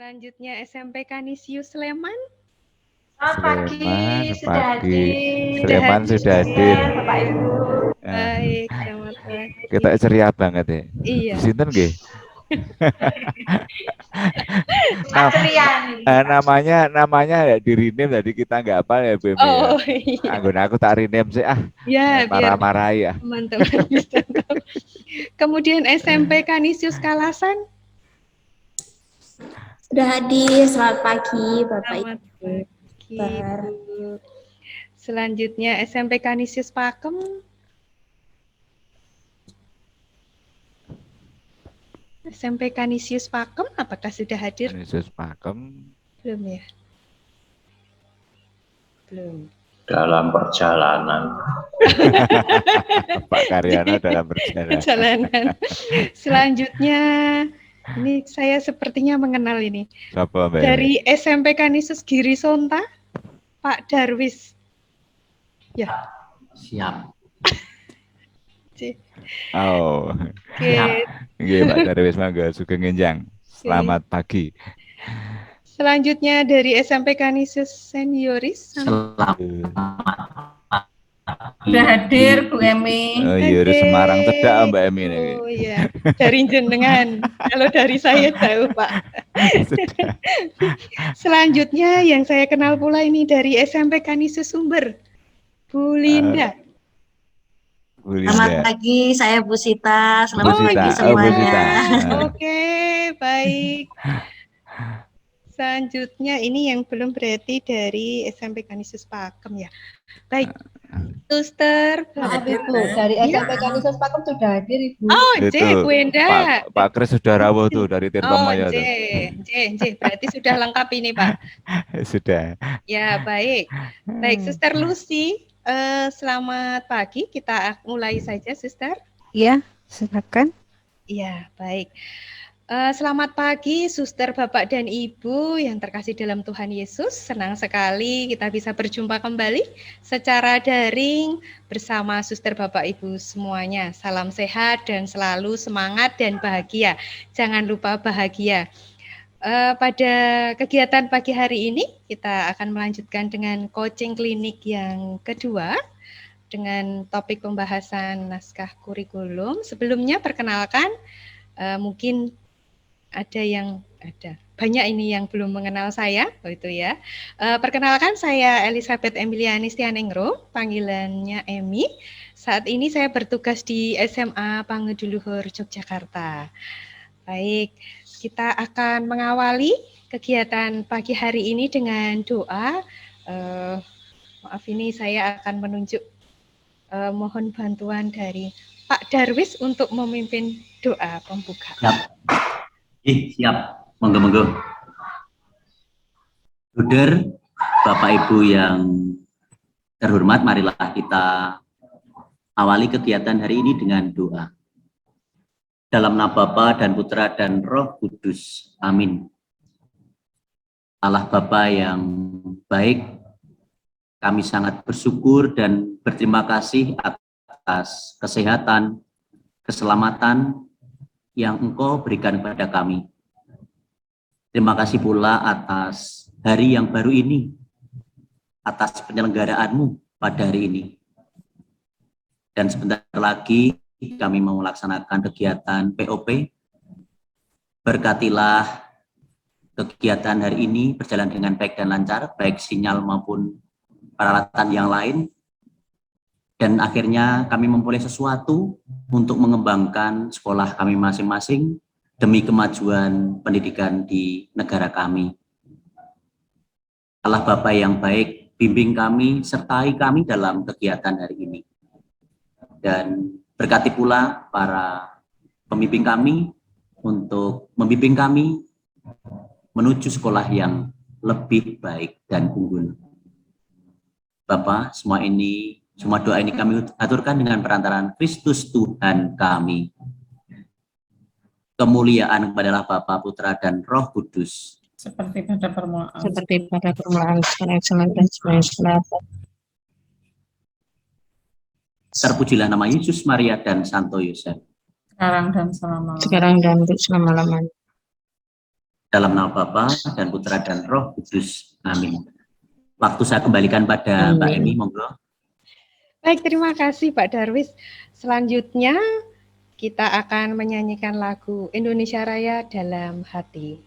Selanjutnya SMP Kanisius Sleman. Sleman, sudah pagi. hadir. Sleman sudah hadir. Bapak Ibu. Baik, selamat pagi. Kita ceria banget ya. Iya. Sinten nggih? Pak Trian. namanya ya di rename tadi kita nggak apa ya BM ya. Oh iya. Anggun aku tak rename sih Ya, biar marah-marahi ya. teman-teman bisa tahu. Kemudian SMP Kanisius Kalasan. Sudah hadir. Selamat pagi Bapak Selamat Ibu. pagi, Bu. Selanjutnya SMP Kanisius Pakem. SMP Kanisius Pakem, apakah sudah hadir? Kanisius Pakem. Belum ya? Belum. Dalam perjalanan. Pak Karyana dalam perjalanan. Selanjutnya, ini saya sepertinya mengenal ini. Siapa, Mbak? Dari SMP Kanisius Giri Sonta, Pak Darwis. Ya. Siap. Oh. Oke. Nggih, Pak Darwis mangga sugeng ngenjang. Selamat pagi. Selanjutnya dari SMP Kanisius Senioris. Selamat. Sudah hadir Bu Emi. Oh iya, dari Semarang Tedak Mbak Emi ini. Oh iya, dari jenengan. Kalau dari saya jauh Pak. Selanjutnya yang saya kenal pula ini dari SMP Kanisius Sumber, Bu Linda. Bu Linda. Selamat pagi, saya Bu Sita. Selamat Bu Sita. pagi Bu semuanya. Sita. Oke, baik. Selanjutnya ini yang belum berarti dari SMP Kanisius Pakem ya. Baik. Suster, Maaf Ibu, dari SMP Kanisius Pakem sudah hadir Ibu. Oh, Itu, Bu Enda. Pak Kris sudah rawuh tuh dari Tirtomaya. Berarti sudah lengkap ini Pak. Sudah. Ya, baik. Baik, Suster Lucy, selamat pagi. Kita mulai saja, Suster. Iya, silakan. Iya, baik. Selamat pagi, Suster, Bapak, dan Ibu yang terkasih dalam Tuhan Yesus. Senang sekali kita bisa berjumpa kembali secara daring bersama Suster, Bapak, Ibu semuanya. Salam sehat dan selalu semangat dan bahagia. Jangan lupa bahagia. Pada kegiatan pagi hari ini, kita akan melanjutkan dengan coaching klinik yang kedua dengan topik pembahasan naskah kurikulum. Sebelumnya, perkenalkan, mungkin ada banyak ini yang belum mengenal saya, itu ya. Perkenalkan, saya Elizabeth Emiliani Stianengro, panggilannya Emi. Saat ini saya bertugas di SMA Pangeduluhur Yogyakarta. Baik, kita akan mengawali kegiatan pagi hari ini dengan doa. Maaf, ini saya akan menunjuk mohon bantuan dari Pak Darwis untuk memimpin doa pembuka. Siap, monggo. Saudara, Bapak Ibu yang terhormat, marilah kita awali kegiatan hari ini dengan doa. Dalam nama Bapa dan Putra dan Roh Kudus. Amin. Allah Bapa yang baik, kami sangat bersyukur dan berterima kasih atas kesehatan, keselamatan yang Engkau berikan kepada kami. Terima kasih pula atas hari yang baru ini, atas penyelenggaraanmu pada hari ini. Dan sebentar lagi kami mau melaksanakan kegiatan POP. Berkatilah kegiatan hari ini berjalan dengan baik dan lancar, baik sinyal maupun peralatan yang lain. Dan akhirnya kami memperoleh sesuatu untuk mengembangkan sekolah kami masing-masing demi kemajuan pendidikan di negara kami. Allah Bapa yang baik, bimbing kami, sertai kami dalam kegiatan hari ini. Dan berkati pula para pembimbing kami untuk membimbing kami menuju sekolah yang lebih baik dan unggul. Bapa, semua doa ini kami aturkan dengan perantaraan Kristus Tuhan kami. Kemuliaan kepada Bapa, Putra, dan Roh Kudus. Seperti pada permulaan. Sekarang dan selatan. Terpujilah nama Yesus, Maria, dan Santo Yosef. Sekarang dan selama-lamanya. Sekarang dan untuk selama-lamanya. Dalam nama Bapa dan Putra dan Roh Kudus. Amin. Waktu saya kembalikan pada Mbak Emi, monggo. Baik, terima kasih Pak Darwis. Selanjutnya kita akan menyanyikan lagu Indonesia Raya dalam hati.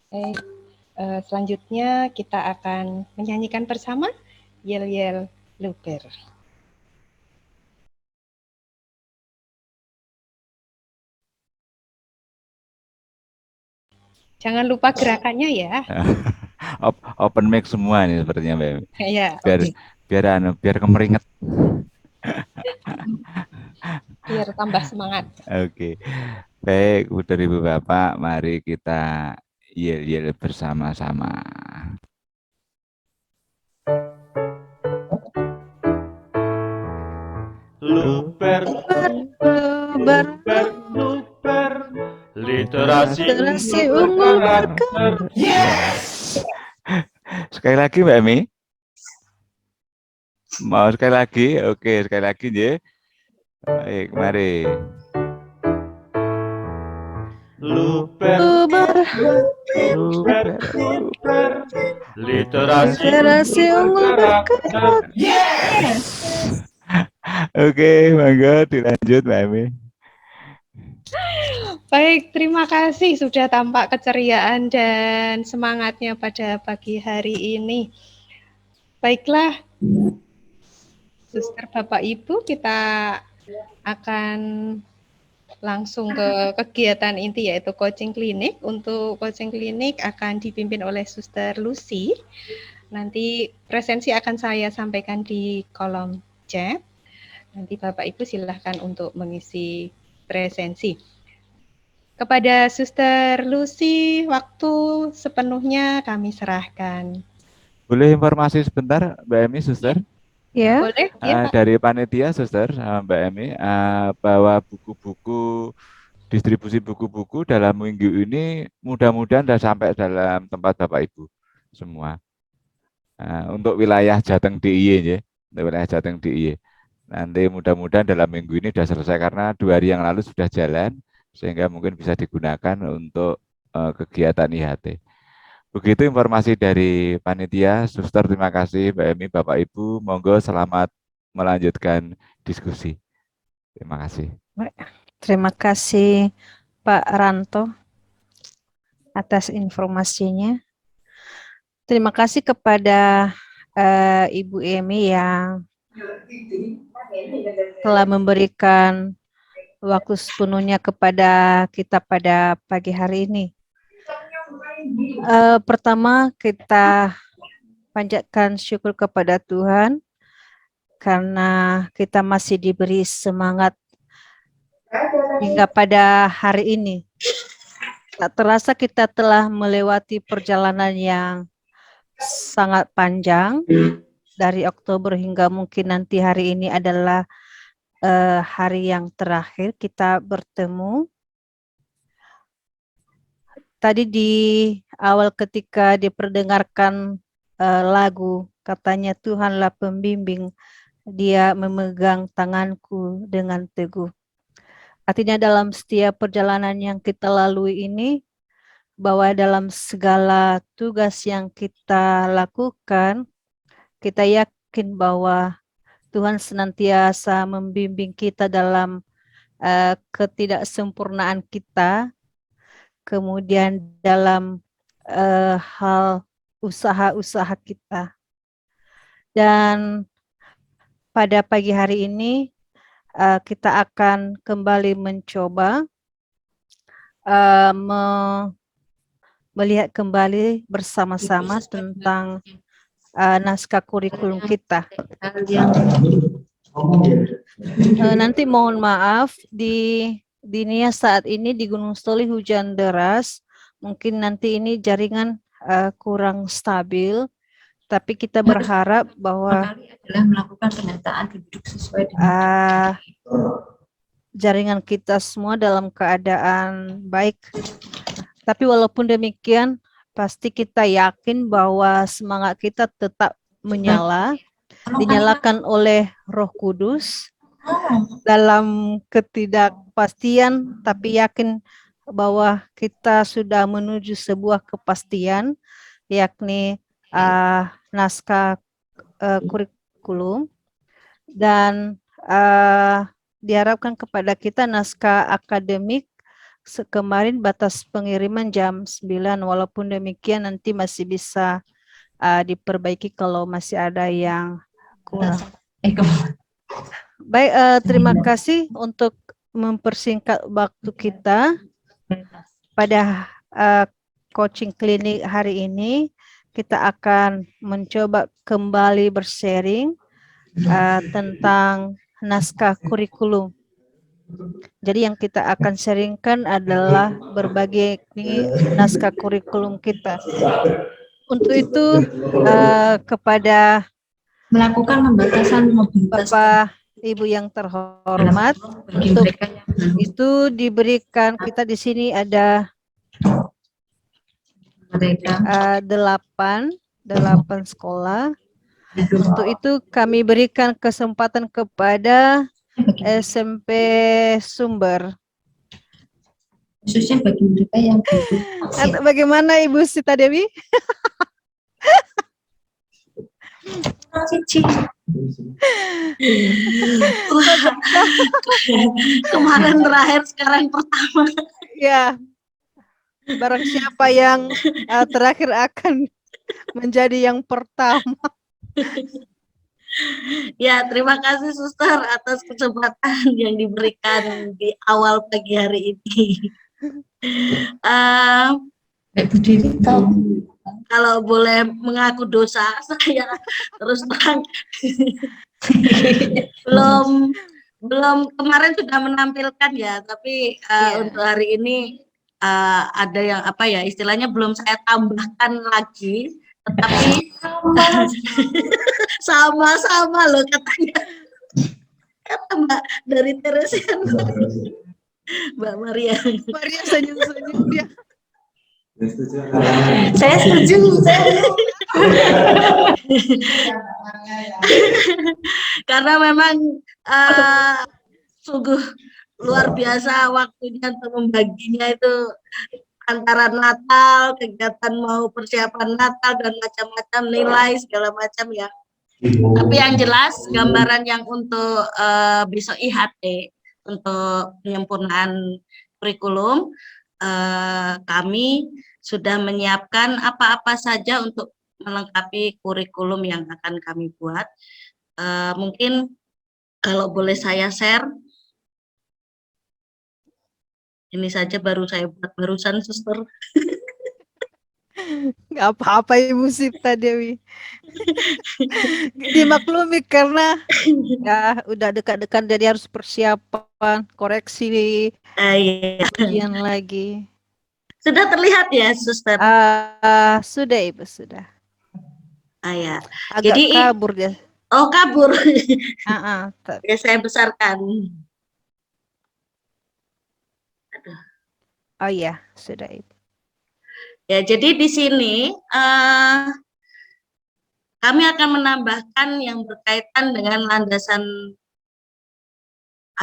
Baik, selanjutnya kita akan menyanyikan bersama Yel Yel Luber. Jangan lupa gerakannya ya. Open mic semua nih sepertinya Mbak Emi. Ya, Biar kemeringet. biar tambah semangat. Oke. Baik, Putra Ibu Bapak, mari kita yel-yel bersama-sama. Luber, literasi ungu karakter. Yes! Sekali lagi Mbak Emi. Mau sekali lagi? Oke, sekali lagi ya. Baik, mari. Luber, literasi ungu karakter. Yes. Oke, monggo dilanjut Mbak Emi. Baik, terima kasih sudah tampak keceriaan dan semangatnya pada pagi hari ini. Baiklah, Suster Bapak Ibu, kita akan langsung ke kegiatan inti yaitu coaching klinik. Untuk coaching klinik akan dipimpin oleh Suster Lucy. Nanti presensi akan saya sampaikan di kolom chat. Nanti Bapak Ibu silahkan untuk mengisi presensi. Kepada Suster Lucy, waktu sepenuhnya kami serahkan. Boleh informasi sebentar Mbak Emi, Suster? Ya. Boleh? Ya, Pak. Dari panitia, Suster, Mbak Emi, bahwa buku-buku, distribusi buku-buku dalam minggu ini mudah-mudahan sudah sampai dalam tempat Bapak Ibu semua. Untuk wilayah Jateng DIY, ya, untuk wilayah Jateng DIY. Nanti mudah-mudahan dalam minggu ini sudah selesai karena 2 hari yang lalu sudah jalan, sehingga mungkin bisa digunakan untuk kegiatan IHT. Begitu informasi dari panitia. Suster, terima kasih. Mbak Emi, Bapak Ibu, monggo selamat melanjutkan diskusi. Terima kasih. Terima kasih Pak Ranto atas informasinya. Terima kasih kepada Ibu Emi yang telah memberikan waktu sepenuhnya kepada kita pada pagi hari ini. Pertama kita panjatkan syukur kepada Tuhan karena kita masih diberi semangat hingga pada hari ini. Tak terasa kita telah melewati perjalanan yang sangat panjang dari Oktober hingga mungkin nanti hari ini adalah hari yang terakhir kita bertemu. Tadi di awal ketika diperdengarkan lagu, katanya Tuhanlah pembimbing, Dia memegang tanganku dengan teguh. Artinya dalam setiap perjalanan yang kita lalui ini, bahwa dalam segala tugas yang kita lakukan, kita yakin bahwa Tuhan senantiasa membimbing kita dalam ketidaksempurnaan kita, kemudian dalam hal usaha-usaha kita. Dan pada pagi hari ini kita akan kembali mencoba melihat kembali bersama-sama tentang naskah kurikulum kita. Nanti mohon maaf di Nia saat ini di Gunung Stoli hujan deras, mungkin nanti ini jaringan kurang stabil, tapi kita berharap bahwa adalah melakukan pendataan penduduk sesuai dengan jaringan kita semua dalam keadaan baik. Tapi walaupun demikian, pasti kita yakin bahwa semangat kita tetap menyala, dinyalakan oleh Roh Kudus dalam ketidakpastian, tapi yakin bahwa kita sudah menuju sebuah kepastian, yakni naskah kurikulum, dan diharapkan kepada kita naskah akademik. Kemarin batas pengiriman jam 9, walaupun demikian nanti masih bisa diperbaiki kalau masih ada yang kurang. Baik, terima kasih untuk mempersingkat waktu kita pada coaching klinik hari ini. Kita akan mencoba kembali bersharing tentang naskah kurikulum. Jadi yang kita akan sharingkan adalah berbagai naskah kurikulum kita. Untuk itu kepada melakukan pembatasan mobilitas Bapak Ibu yang terhormat, untuk itu diberikan kita di sini ada mereka 8 sekolah. Untuk itu kami berikan kesempatan kepada SMP Sumber. khususnya bagi mereka yang Bagaimana Ibu Sita Dewi? kemarin terakhir, sekarang pertama. Ya, barang siapa yang terakhir akan menjadi yang pertama. Ya, terima kasih Suster atas kesempatan yang diberikan di awal pagi hari ini. Kalau boleh mengaku dosa, saya terus terang belum kemarin sudah menampilkan ya, tapi untuk hari ini ada yang istilahnya belum saya tambahkan lagi. Tetapi sama-sama loh katanya. Kata Mbak dari Teresian, Mbak Maria. Maria senyum-senyum dia. Saya setuju. Karena memang sungguh luar biasa waktunya untuk membaginya itu antara Natal, kegiatan mau persiapan Natal dan macam-macam nilai segala macam ya. Tapi yang jelas gambaran yang untuk besok IHT untuk penyempurnaan kurikulum, kami sudah menyiapkan apa-apa saja untuk melengkapi kurikulum yang akan kami buat. Mungkin kalau boleh saya share. Ini saja baru saya buat barusan, Suster. Nggak apa-apa Ibu Sipta Dewi. Dimaklumi karena ya udah dekat-dekat jadi harus persiapan koreksi Iya. ujian lagi. Sudah terlihat ya, Suster? Sudah Ibu, sudah. Ya. Agak Jadi, kabur dia. oh kabur. Tapi Ya, saya besarkan. oh iya, sudah Ibu. Ya, jadi di sini kami akan menambahkan yang berkaitan dengan landasan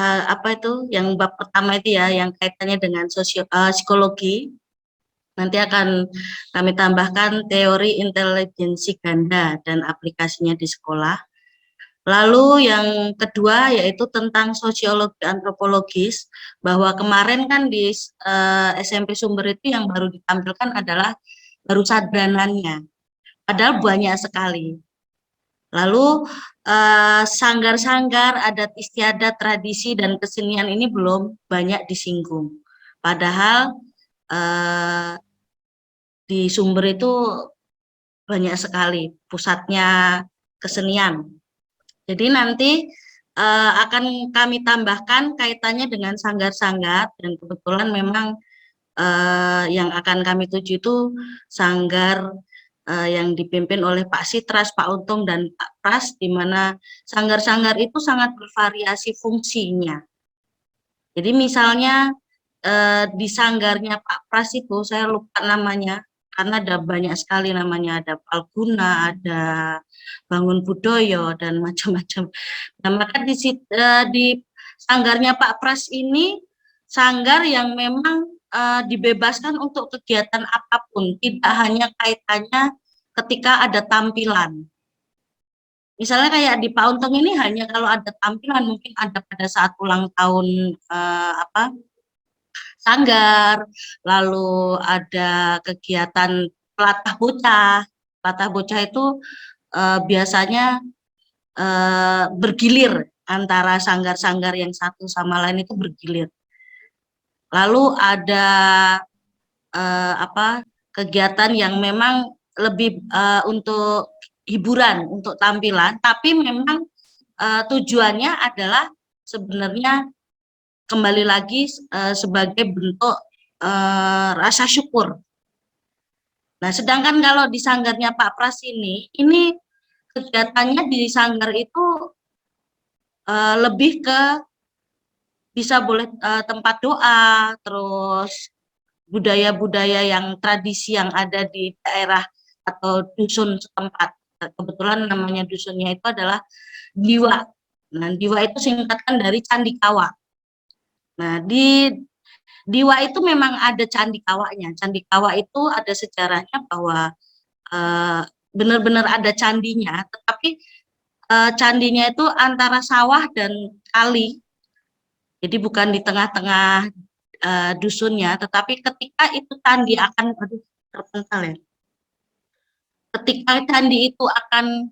apa itu, yang bab pertama itu ya, yang kaitannya dengan psikologi. Nanti akan kami tambahkan teori intelijensi ganda dan aplikasinya di sekolah. Lalu yang kedua yaitu tentang sosiologi antropologis, bahwa kemarin kan di SMP Sumber itu yang baru ditampilkan adalah baru sadranannya, padahal banyak sekali. Lalu sanggar-sanggar, adat istiadat, tradisi, dan kesenian ini belum banyak disinggung. Padahal di Sumber itu banyak sekali pusatnya kesenian. Jadi nanti akan kami tambahkan kaitannya dengan sanggar-sanggar, dan kebetulan memang yang akan kami tuju itu sanggar yang dipimpin oleh Pak Sitras, Pak Untung, dan Pak Pras, di mana sanggar-sanggar itu sangat bervariasi fungsinya. Jadi misalnya di sanggarnya Pak Pras itu, saya lupa namanya, karena ada banyak sekali namanya, ada Palguna, ada Bangun Budoyo, dan macam-macam. Nah, maka di sanggarnya Pak Pras ini, sanggar yang memang dibebaskan untuk kegiatan apapun, tidak hanya kaitannya ketika ada tampilan. Misalnya kayak di Pak Untung ini hanya kalau ada tampilan, mungkin ada pada saat ulang tahun sanggar, lalu ada kegiatan pelatah bocah. Pelatah bocah itu biasanya bergilir antara sanggar-sanggar yang satu sama lain, itu bergilir. Lalu ada kegiatan yang memang lebih untuk hiburan, untuk tampilan, tapi memang tujuannya adalah sebenarnya kembali lagi sebagai bentuk rasa syukur. Nah, sedangkan kalau di sanggarnya Pak Pras ini kegiatannya di sanggar itu lebih ke bisa boleh tempat doa, terus budaya-budaya yang tradisi yang ada di daerah atau dusun setempat. Kebetulan namanya dusunnya itu adalah Diwa. Nah, Diwa itu singkatan dari Candi Kawak. Nah, di Diwa itu memang ada Candi Kawaknya. Candi Kawak itu ada sejarahnya bahwa benar-benar ada candinya, tetapi candinya itu antara sawah dan kali. Jadi bukan di tengah-tengah dusunnya, tetapi ketika itu candi akan terpental ya. Ketika candi itu akan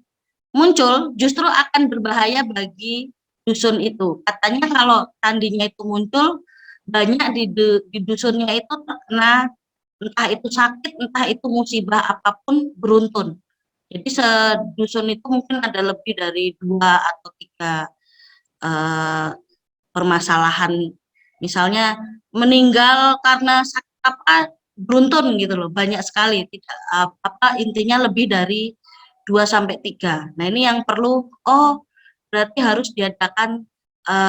muncul, justru akan berbahaya bagi dusun itu. Katanya kalau candinya itu muncul, banyak di dusunnya itu terkena entah itu sakit, entah itu musibah apapun beruntun. Jadi sedusun itu mungkin ada lebih dari 2 atau 3 permasalahan, misalnya meninggal karena sakit apa beruntun gitu loh, banyak sekali, tidak intinya lebih dari 2 sampai 3. Nah, ini yang perlu, berarti harus diadakan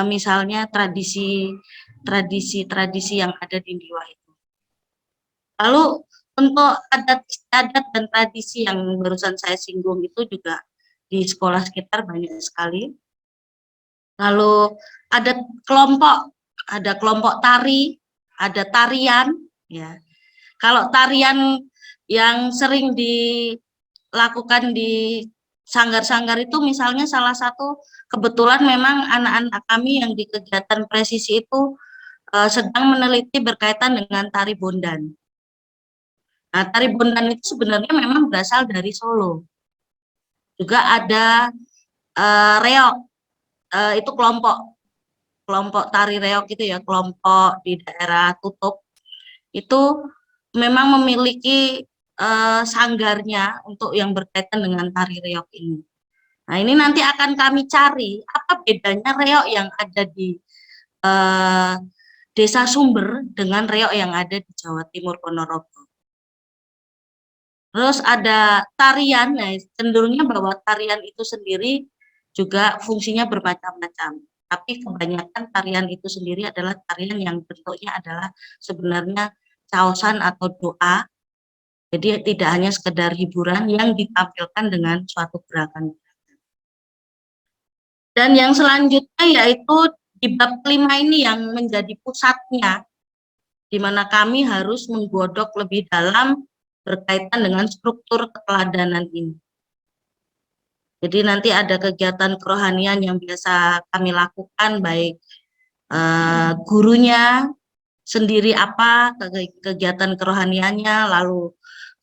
misalnya tradisi yang ada di Diwa itu. Lalu untuk adat istiadat dan tradisi yang barusan saya singgung itu juga di sekolah sekitar banyak sekali. Lalu ada kelompok tari, ada tarian, ya. Kalau tarian yang sering dilakukan di sanggar-sanggar itu, misalnya salah satu, kebetulan memang anak-anak kami yang di kegiatan presisi itu sedang meneliti berkaitan dengan tari bondan. Nah, tari bondan itu sebenarnya memang berasal dari Solo. Juga ada reok, itu kelompok tari reok itu ya, kelompok di daerah Tutup, itu memang memiliki sanggarnya untuk yang berkaitan dengan tari reog ini. Nah, ini nanti akan kami cari apa bedanya reog yang ada di Desa Sumber dengan reog yang ada di Jawa Timur Ponorogo. Terus ada tarian, nah cenderungnya bahwa tarian itu sendiri juga fungsinya bermacam-macam. Tapi kebanyakan tarian itu sendiri adalah tarian yang bentuknya adalah sebenarnya caosan atau doa. Jadi tidak hanya sekedar hiburan yang ditampilkan dengan suatu gerakan. Dan yang selanjutnya yaitu di bab 5 ini yang menjadi pusatnya, di mana kami harus menggodok lebih dalam berkaitan dengan struktur keteladanan ini. Jadi nanti ada kegiatan kerohanian yang biasa kami lakukan, baik gurunya sendiri apa kegiatan kerohaniannya, lalu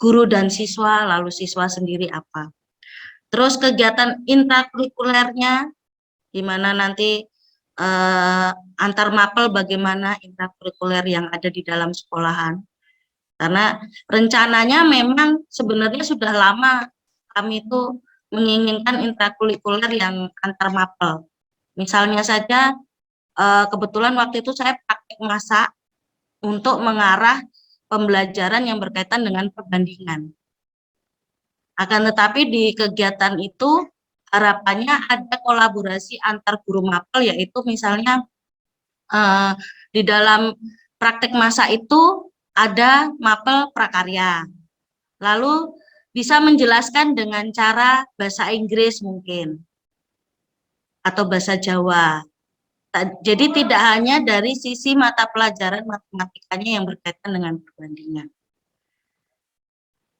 guru dan siswa, lalu siswa sendiri apa. Terus kegiatan intrakurikulernya, di mana nanti antar mapel bagaimana intrakurikuler yang ada di dalam sekolahan. Karena rencananya memang sebenarnya sudah lama kami itu menginginkan intrakurikuler yang antar mapel. Misalnya saja kebetulan waktu itu saya praktek masak untuk mengarah pembelajaran yang berkaitan dengan perbandingan. Akan tetapi di kegiatan itu harapannya ada kolaborasi antar guru mapel, yaitu misalnya di dalam praktek masak itu ada mapel prakarya. Lalu bisa menjelaskan dengan cara bahasa Inggris mungkin, atau bahasa Jawa. Jadi tidak hanya dari sisi mata pelajaran matematikanya yang berkaitan dengan perbandingan.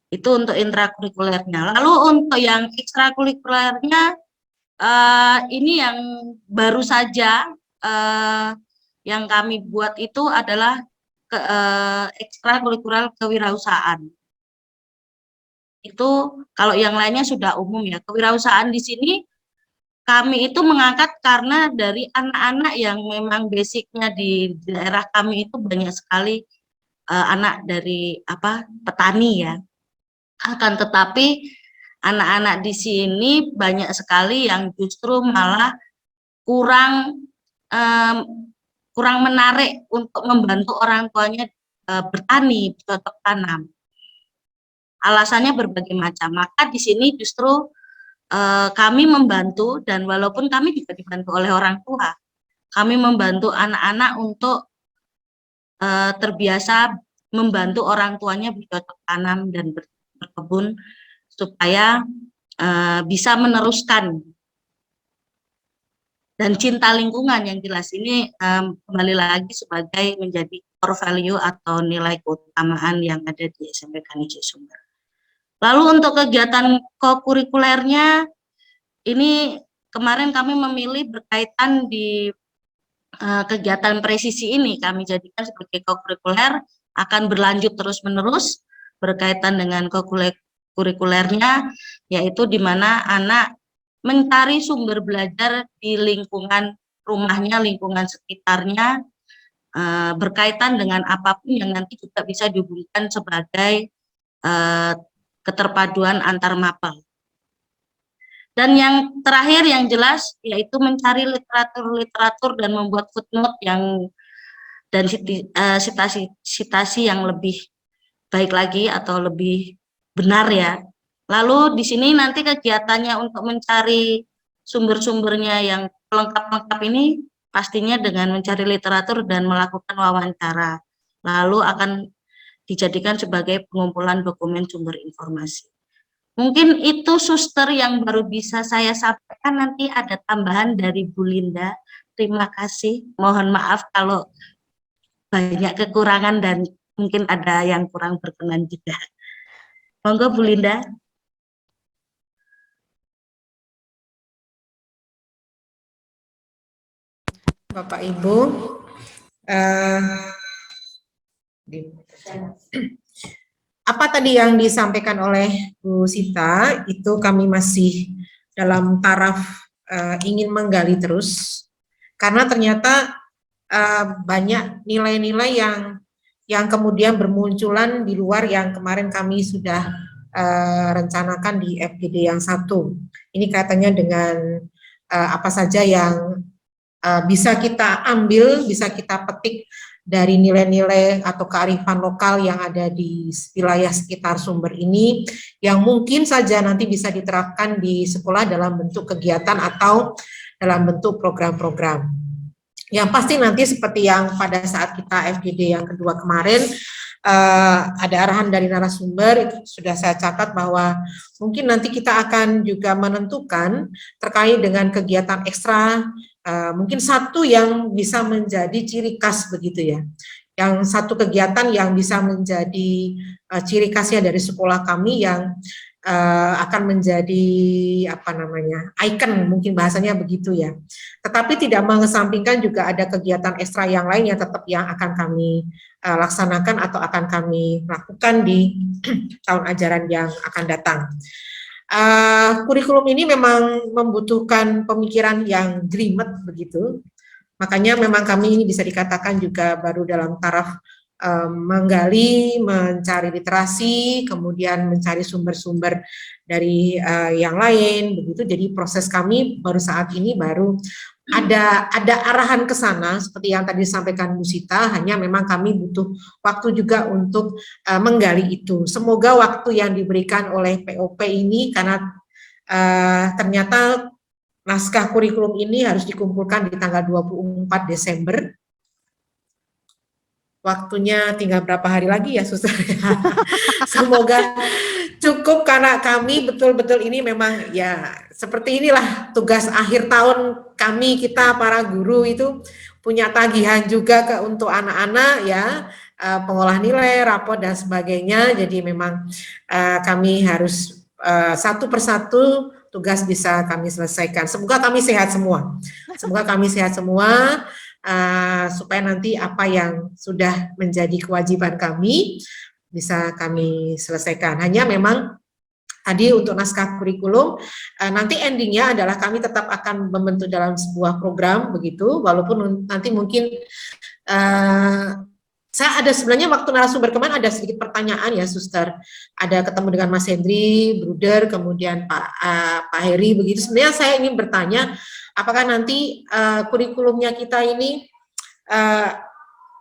Itu untuk intrakurikulernya. Lalu untuk yang ekstrakurikulernya, ini yang baru saja yang kami buat itu adalah ekstrakurikuler kewirausahaan. Itu kalau yang lainnya sudah umum ya. Kewirausahaan di sini kami itu mengangkat karena dari anak-anak yang memang basicnya di daerah kami itu banyak sekali anak dari petani ya. Akan tetapi anak-anak di sini banyak sekali yang justru malah kurang menarik untuk membantu orang tuanya bertani, bercocok tanam. Alasannya berbagai macam. Maka di sini justru kami membantu, dan walaupun kami juga dibantu oleh orang tua, kami membantu anak-anak untuk terbiasa membantu orang tuanya bercocok tanam dan berkebun supaya bisa meneruskan. Dan cinta lingkungan yang jelas ini kembali lagi sebagai menjadi core value atau nilai keutamaan yang ada di SMP KNIJ Sumber. Lalu untuk kegiatan kokurikulernya, ini kemarin kami memilih berkaitan di kegiatan presisi ini, kami jadikan sebagai kokurikuler, akan berlanjut terus-menerus berkaitan dengan kokurikulernya, yaitu di mana anak mencari sumber belajar di lingkungan rumahnya, lingkungan sekitarnya, berkaitan dengan apapun yang nanti juga bisa dihubungkan sebagai keterpaduan antar mapel. Dan yang terakhir yang jelas yaitu mencari literatur dan membuat footnote dan sitasi yang lebih baik lagi atau lebih benar ya. Lalu di sini nanti kegiatannya untuk mencari sumber-sumbernya yang lengkap-lengkap ini pastinya dengan mencari literatur dan melakukan wawancara. Lalu akan dijadikan sebagai pengumpulan dokumen sumber informasi. Mungkin itu suster yang baru bisa saya sampaikan, nanti ada tambahan dari Bu Linda. Terima kasih, mohon maaf kalau banyak kekurangan dan mungkin ada yang kurang berkenan juga. Monggo Bu Linda. Bapak Ibu, apa tadi yang disampaikan oleh Bu Sita, itu kami masih dalam taraf ingin menggali terus, karena ternyata banyak nilai-nilai yang kemudian bermunculan di luar yang kemarin kami sudah rencanakan di FGD yang satu. Ini kaitannya dengan apa saja yang bisa kita ambil, bisa kita petik dari nilai-nilai atau kearifan lokal yang ada di wilayah sekitar sumber ini, yang mungkin saja nanti bisa diterapkan di sekolah dalam bentuk kegiatan atau dalam bentuk program-program. Yang pasti nanti seperti yang pada saat kita FGD yang kedua kemarin, ada arahan dari narasumber, itu sudah saya catat bahwa mungkin nanti kita akan juga menentukan terkait dengan kegiatan ekstra, mungkin satu yang bisa menjadi ciri khas begitu ya, yang satu kegiatan yang bisa menjadi ciri khasnya dari sekolah kami yang akan menjadi apa namanya ikon, mungkin bahasanya begitu ya. Tetapi tidak mengesampingkan juga ada kegiatan ekstra yang lain yang tetap yang akan kami laksanakan atau akan kami lakukan di tahun ajaran yang akan datang. Kurikulum ini memang membutuhkan pemikiran yang jelimet begitu. Makanya memang kami ini bisa dikatakan juga baru dalam taraf menggali, mencari literasi, kemudian mencari sumber-sumber dari yang lain begitu. Jadi proses kami baru saat ini baru ada arahan ke sana seperti yang tadi disampaikan Bu Sita, hanya memang kami butuh waktu juga untuk menggali itu. Semoga waktu yang diberikan oleh POP ini, karena ternyata naskah kurikulum ini harus dikumpulkan di tanggal 24 Desember. Waktunya tinggal berapa hari lagi ya, Suster? Semoga cukup, karena kami betul-betul ini memang ya seperti inilah tugas akhir tahun kami, kita para guru itu punya tagihan juga untuk anak-anak ya, pengolah nilai, rapor dan sebagainya. Jadi memang kami harus satu persatu tugas bisa kami selesaikan. Semoga kami sehat semua. Semoga kami sehat semua. Supaya nanti apa yang sudah menjadi kewajiban kami bisa kami selesaikan. Hanya memang tadi untuk naskah kurikulum nanti endingnya adalah kami tetap akan membentuk dalam sebuah program begitu, walaupun nanti mungkin saya ada sebenarnya waktu narasumber kemarin ada sedikit pertanyaan ya, Suster. Ada ketemu dengan Mas Hendri, Bruder, kemudian Pak Heri begitu. Sebenarnya saya ingin bertanya, apakah nanti kurikulumnya kita ini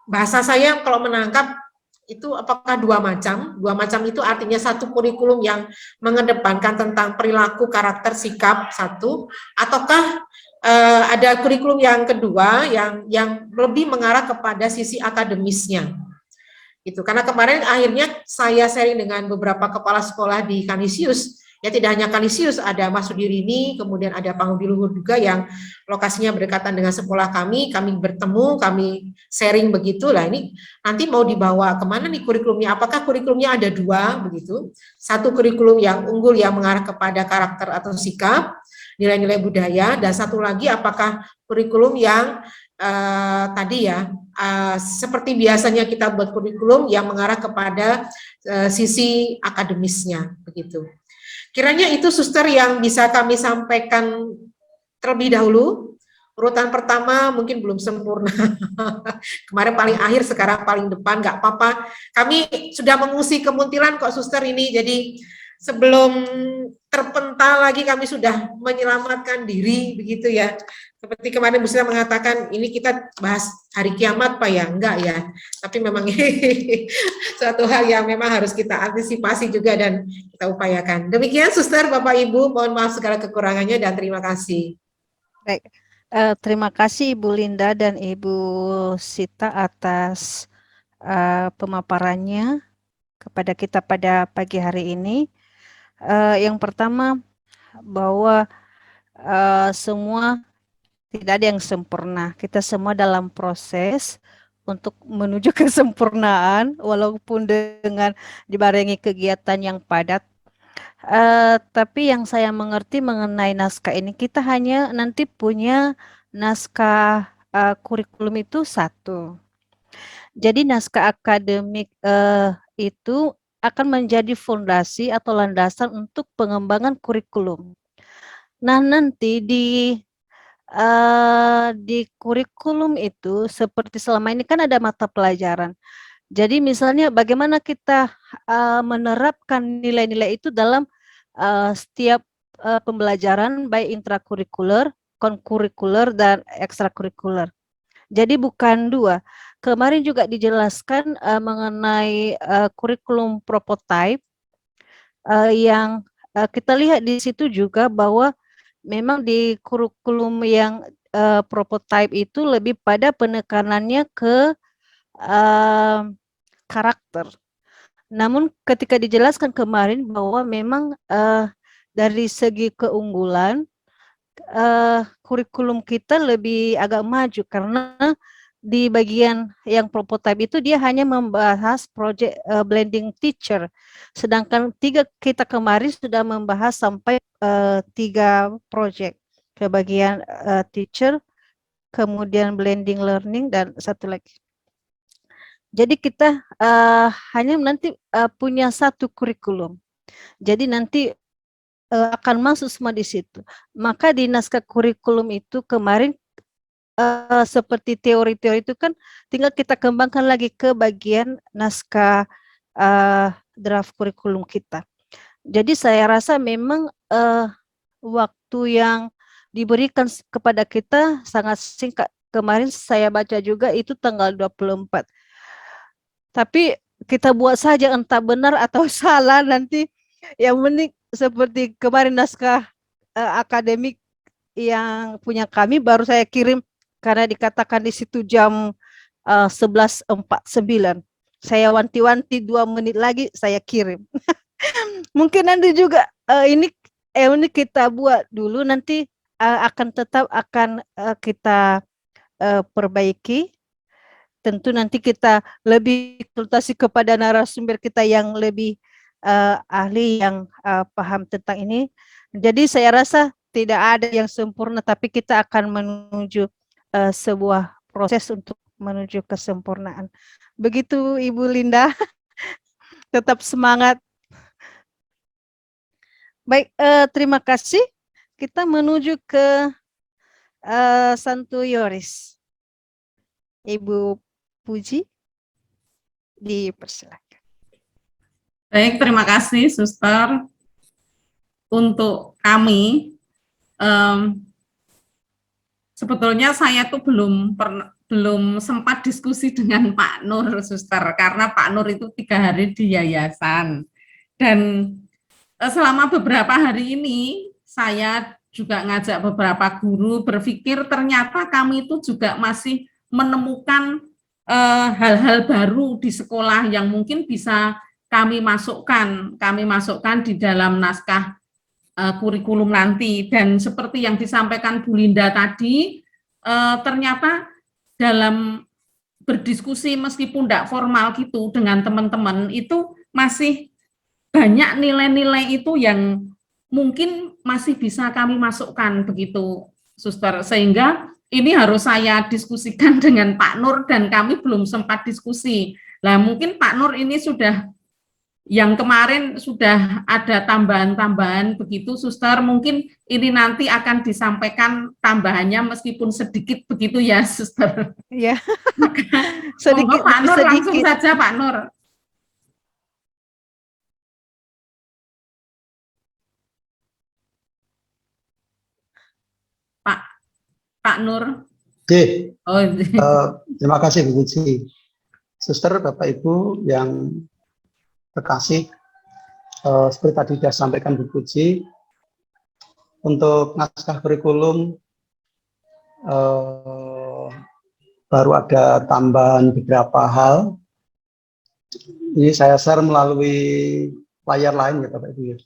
bahasa saya kalau menangkap itu apakah dua macam itu artinya satu kurikulum yang mengedepankan tentang perilaku, karakter, sikap satu, ataukah ada kurikulum yang kedua yang lebih mengarah kepada sisi akademisnya gitu. Karena kemarin akhirnya saya sharing dengan beberapa kepala sekolah di Kanisius, ya tidak hanya Kanisius, ada Mas Sudirini, kemudian ada Pangudi Luhur juga yang lokasinya berdekatan dengan sekolah kami bertemu, kami sharing begitu lah. Ini nanti mau dibawa kemana nih kurikulumnya, apakah kurikulumnya ada dua begitu, satu kurikulum yang unggul yang mengarah kepada karakter atau sikap, nilai-nilai budaya, dan satu lagi apakah kurikulum yang tadi ya seperti biasanya kita buat kurikulum yang mengarah kepada sisi akademisnya begitu. Kiranya itu, Suster, yang bisa kami sampaikan terlebih dahulu. Urutan pertama mungkin belum sempurna. Kemarin paling akhir, sekarang paling depan, nggak apa-apa. Kami sudah mengungsi ke Muntilan kok, Suster, ini. Jadi sebelum terpental lagi kami sudah menyelamatkan diri begitu ya. Seperti kemarin Bu Sita mengatakan ini kita bahas hari kiamat Pak ya, enggak ya. Tapi memang ini suatu hal yang memang harus kita antisipasi juga dan kita upayakan. Demikian, Suster, Bapak Ibu, mohon maaf segala kekurangannya dan terima kasih. Baik, terima kasih Ibu Linda dan Ibu Sita atas pemaparannya kepada kita pada pagi hari ini. Yang pertama, bahwa semua tidak ada yang sempurna. Kita semua dalam proses untuk menuju kesempurnaan, walaupun dengan dibarengi kegiatan yang padat. Tapi yang saya mengerti mengenai naskah ini, kita hanya nanti punya naskah kurikulum itu satu. Jadi naskah akademik itu akan menjadi fondasi atau landasan untuk pengembangan kurikulum. Nah, nanti di kurikulum itu seperti selama ini kan ada mata pelajaran. Jadi misalnya bagaimana kita menerapkan nilai-nilai itu dalam setiap pembelajaran baik intrakurikuler, konkurikuler, dan ekstrakurikuler. Jadi bukan dua. Kemarin juga dijelaskan mengenai kurikulum prototype yang kita lihat di situ juga bahwa memang di kurikulum yang prototype itu lebih pada penekanannya ke karakter. Namun ketika dijelaskan kemarin bahwa memang dari segi keunggulan kurikulum kita lebih agak maju karena di bagian yang prototype itu dia hanya membahas project blending teacher, sedangkan kita kemarin sudah membahas sampai 3 project ke bagian teacher, kemudian blending learning, dan satu lagi. Jadi kita hanya nanti punya satu kurikulum. Jadi nanti akan masuk semua di situ. Maka di naskah kurikulum itu kemarin seperti teori-teori itu kan tinggal kita kembangkan lagi ke bagian naskah draft kurikulum kita. Jadi saya rasa memang waktu yang diberikan kepada kita sangat singkat. Kemarin saya baca juga itu tanggal 24. Tapi kita buat saja entah benar atau salah nanti, yang penting seperti kemarin naskah akademik yang punya kami baru saya kirim karena dikatakan di situ jam 11.49. Saya wanti-wanti 2 menit lagi saya kirim. Mungkin nanti juga ini kita buat dulu, nanti akan tetap akan kita perbaiki. Tentu nanti kita lebih konsultasi kepada narasumber kita yang lebih ahli, yang paham tentang ini. Jadi saya rasa tidak ada yang sempurna, tapi kita akan menuju sebuah proses untuk menuju kesempurnaan. Begitu Ibu Linda. Tetap semangat. Baik, terima kasih. Kita menuju ke Santo Yoris. Ibu Puji, dipersilakan. Baik, terima kasih Suster. Untuk kami, sebetulnya saya tuh belum sempat diskusi dengan Pak Nur, Suster, karena Pak Nur itu 3 hari di yayasan. Dan selama beberapa hari ini, saya juga ngajak beberapa guru berpikir ternyata kami itu juga masih menemukan hal-hal baru di sekolah yang mungkin bisa kami masukkan di dalam naskah kurikulum nanti. Dan seperti yang disampaikan Bu Linda tadi, ternyata dalam berdiskusi meskipun tidak formal gitu dengan teman-teman itu masih banyak nilai-nilai itu yang mungkin masih bisa kami masukkan begitu, Suster. Sehingga ini harus saya diskusikan dengan Pak Nur dan kami belum sempat diskusi. Nah, mungkin Pak Nur ini sudah yang kemarin sudah ada tambahan-tambahan begitu, Suster. Mungkin ini nanti akan disampaikan tambahannya meskipun sedikit begitu ya, Suster. Ya. Sedikit. Pak Nur, langsung saja Pak Nur. Pak Nur. Oke. Terima kasih Bu Puji. Suster, Bapak Ibu yang terkasih, seperti tadi sudah sampaikan Bu Puji, untuk naskah kurikulum baru ada tambahan beberapa hal. Ini saya share melalui layar lain ya Bapak Ibu.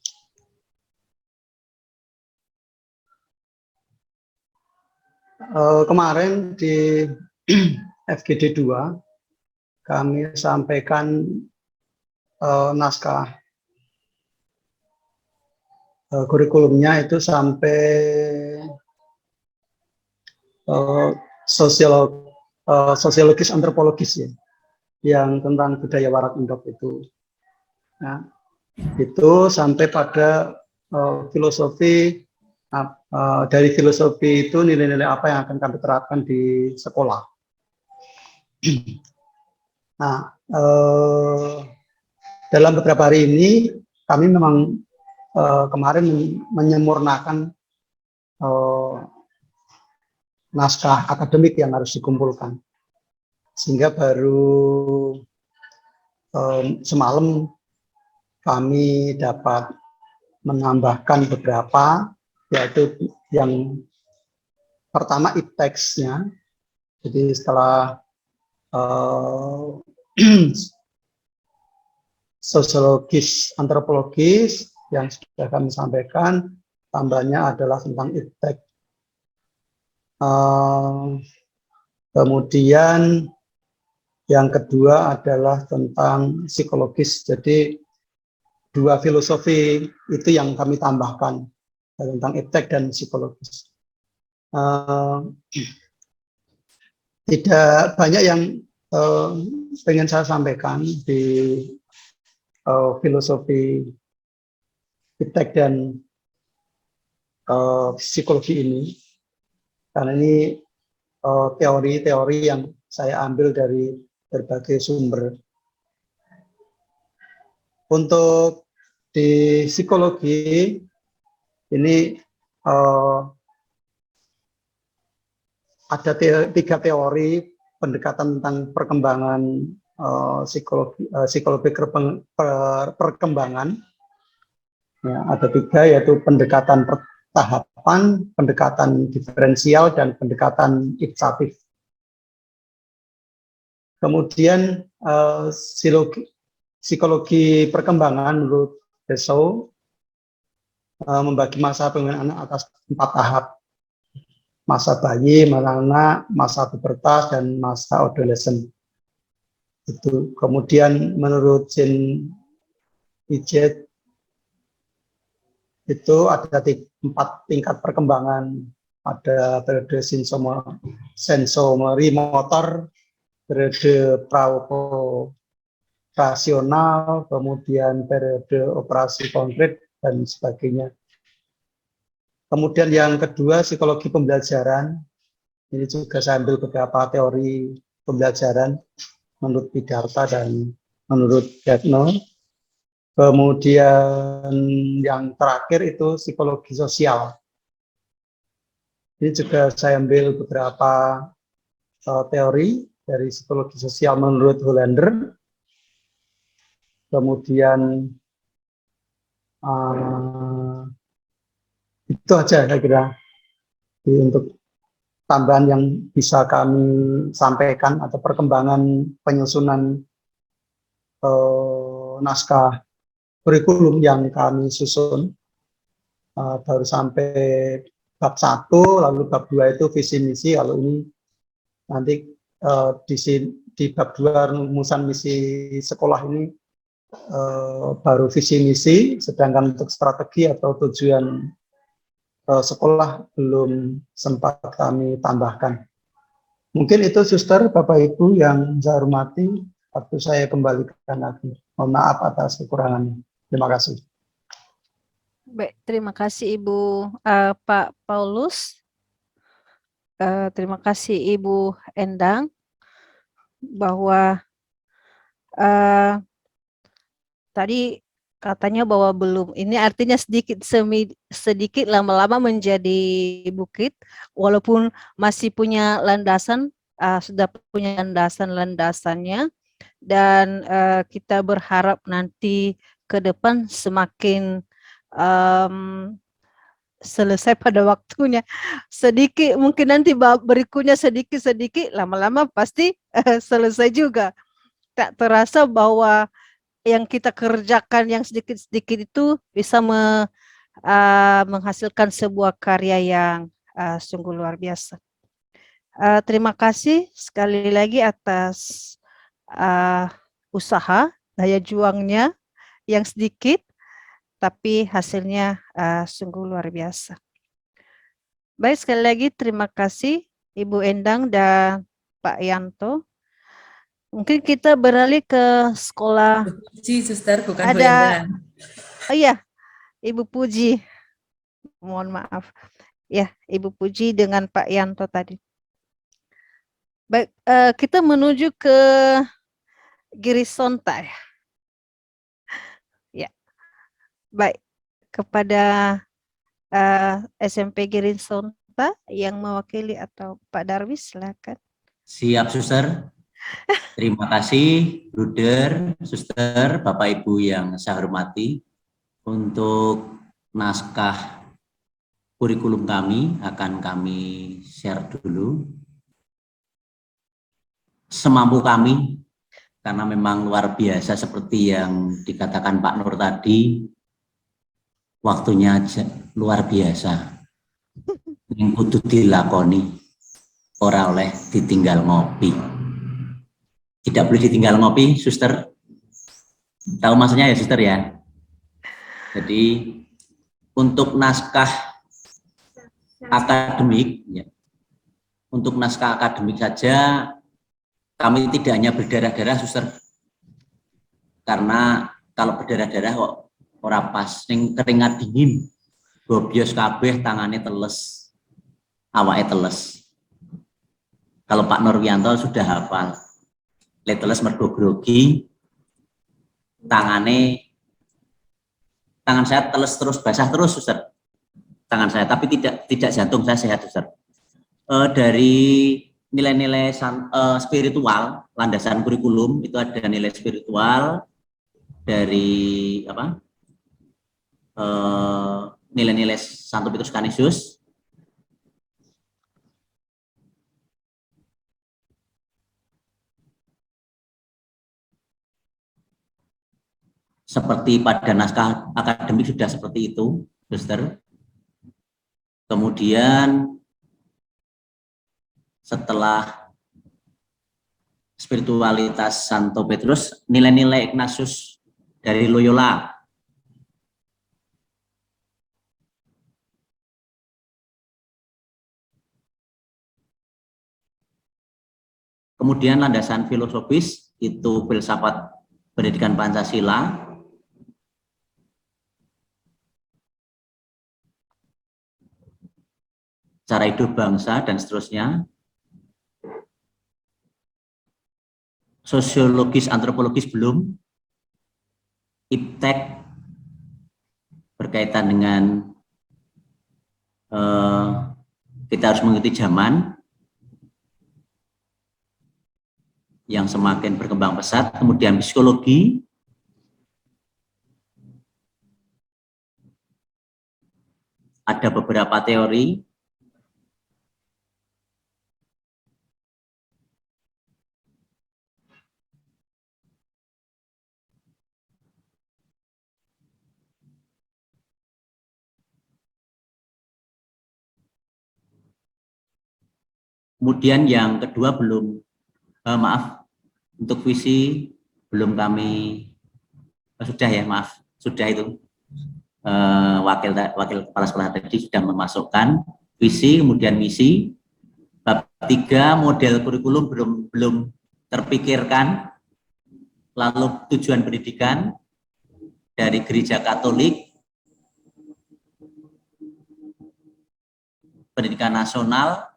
Kemarin di FGD 2 kami sampaikan naskah kurikulumnya itu sampai sosiologis antropologis ya, yang tentang budaya Warak Endok itu. Nah, itu sampai pada filosofi. Dari filosofi itu nilai-nilai apa yang akan kami terapkan di sekolah. Nah, dalam beberapa hari ini kami memang kemarin menyempurnakan naskah akademik yang harus dikumpulkan, sehingga baru semalam kami dapat menambahkan beberapa, yaitu yang pertama ip-teksnya. Jadi setelah sosiologis, antropologis yang sudah kami sampaikan, tambahnya adalah tentang ip-teks. Kemudian yang kedua adalah tentang psikologis. Jadi 2 filosofi itu yang kami tambahkan tentang iptek dan psikologis. Tidak banyak yang pengen saya sampaikan di filosofi iptek dan psikologi ini, karena ini teori-teori yang saya ambil dari berbagai sumber. Untuk di psikologi ini ada 3 teori pendekatan tentang perkembangan psikologi perkembangan. Ya, ada 3, yaitu pendekatan tahapan, pendekatan diferensial, dan pendekatan iteratif. Kemudian psikologi perkembangan menurut Dessau membagi masa perkembangan anak atas 4 tahap. Masa bayi, masa anak, masa pubertas, dan masa adolesen. Itu. Kemudian menurut Jean Piaget itu ada 4 tingkat perkembangan. Ada periode sensori motor, periode rasional, kemudian periode operasi konkret, dan sebagainya. Kemudian yang kedua, psikologi pembelajaran. Ini juga saya ambil beberapa teori pembelajaran menurut Siddhartha dan menurut Gardner. Kemudian yang terakhir itu psikologi sosial. Ini juga saya ambil beberapa teori dari psikologi sosial menurut Hollander. Kemudian itu aja saya kira. Jadi, untuk tambahan yang bisa kami sampaikan atau perkembangan penyusunan naskah kurikulum yang kami susun, baru sampai bab 1, lalu bab 2 itu visi misi. Kalau ini nanti di bab 2 rumusan misi sekolah ini baru visi misi, sedangkan untuk strategi atau tujuan sekolah belum sempat kami tambahkan. Mungkin itu Suster, Bapak Ibu yang saya hormati, waktu saya kembalikan lagi. Mohon maaf atas kekurangannya. Terima kasih. Baik, terima kasih Ibu Pak Paulus. Terima kasih Ibu Endang bahwa tadi katanya bahwa belum, ini artinya sedikit lama-lama menjadi bukit, walaupun masih punya landasan, sudah punya landasannya, dan kita berharap nanti ke depan semakin selesai pada waktunya. Sedikit, mungkin nanti berikutnya sedikit-sedikit, lama-lama pasti selesai juga. Tak terasa bahwa yang kita kerjakan yang sedikit-sedikit itu bisa menghasilkan sebuah karya yang sungguh luar biasa. Terima kasih sekali lagi atas usaha, daya juangnya yang sedikit, tapi hasilnya sungguh luar biasa. Baik, sekali lagi terima kasih Ibu Endang dan Pak Yanto. Mungkin kita beralih ke sekolah. Puji, Suster, bukan Bu Ada, Endang. oh iya, Ibu Puji. Mohon maaf. Ya, Ibu Puji dengan Pak Yanto tadi. Baik, kita menuju ke Girisonta ya. Ya, baik. Kepada SMP Girisonta yang mewakili atau Pak Darwis, silakan. Siap, Suster. Terima kasih, Bruder, Suster, Bapak Ibu yang saya hormati. Untuk naskah kurikulum kami akan kami share dulu. Semampu kami, karena memang luar biasa seperti yang dikatakan Pak Nur tadi, waktunya luar biasa. Yang kudu dilakoni, ora oleh ditinggal ngopi. Tidak boleh ditinggal ngopi, Suster. Tahu maksudnya ya, Suster ya? Jadi untuk naskah akademik, ya, untuk naskah akademik saja kami tidak hanya berdarah-darah, Suster. Karena kalau berdarah-darah kok ora pas, ning keringat dingin, bobios kabeh, tangannya teles, awake teles. Kalau Pak Nurwianto sudah hafal, teles mergo grogi, tangan saya teles terus, basah terus, Suster. Tangan saya, tapi tidak jantung saya sehat, Suster. Dari nilai-nilai spiritual, landasan kurikulum itu ada nilai spiritual dari apa? Nilai-nilai Santo Petrus Canisius. Seperti pada naskah akademik sudah seperti itu, Suster. Kemudian setelah spiritualitas Santo Petrus, nilai-nilai Ignatius dari Loyola. Kemudian landasan filosofis itu filsafat pendidikan Pancasila. Cara hidup bangsa dan seterusnya. Sosiologis, antropologis belum. Iptek berkaitan dengan kita harus mengikuti zaman yang semakin berkembang pesat. Kemudian psikologi, ada beberapa teori. Kemudian yang kedua belum, maaf, untuk visi belum kami, sudah ya, maaf, sudah itu. Wakil kepala sekolah tadi sudah memasukkan visi, kemudian misi. Bab 3 model kurikulum belum terpikirkan. Lalu tujuan pendidikan dari gereja Katolik, pendidikan nasional,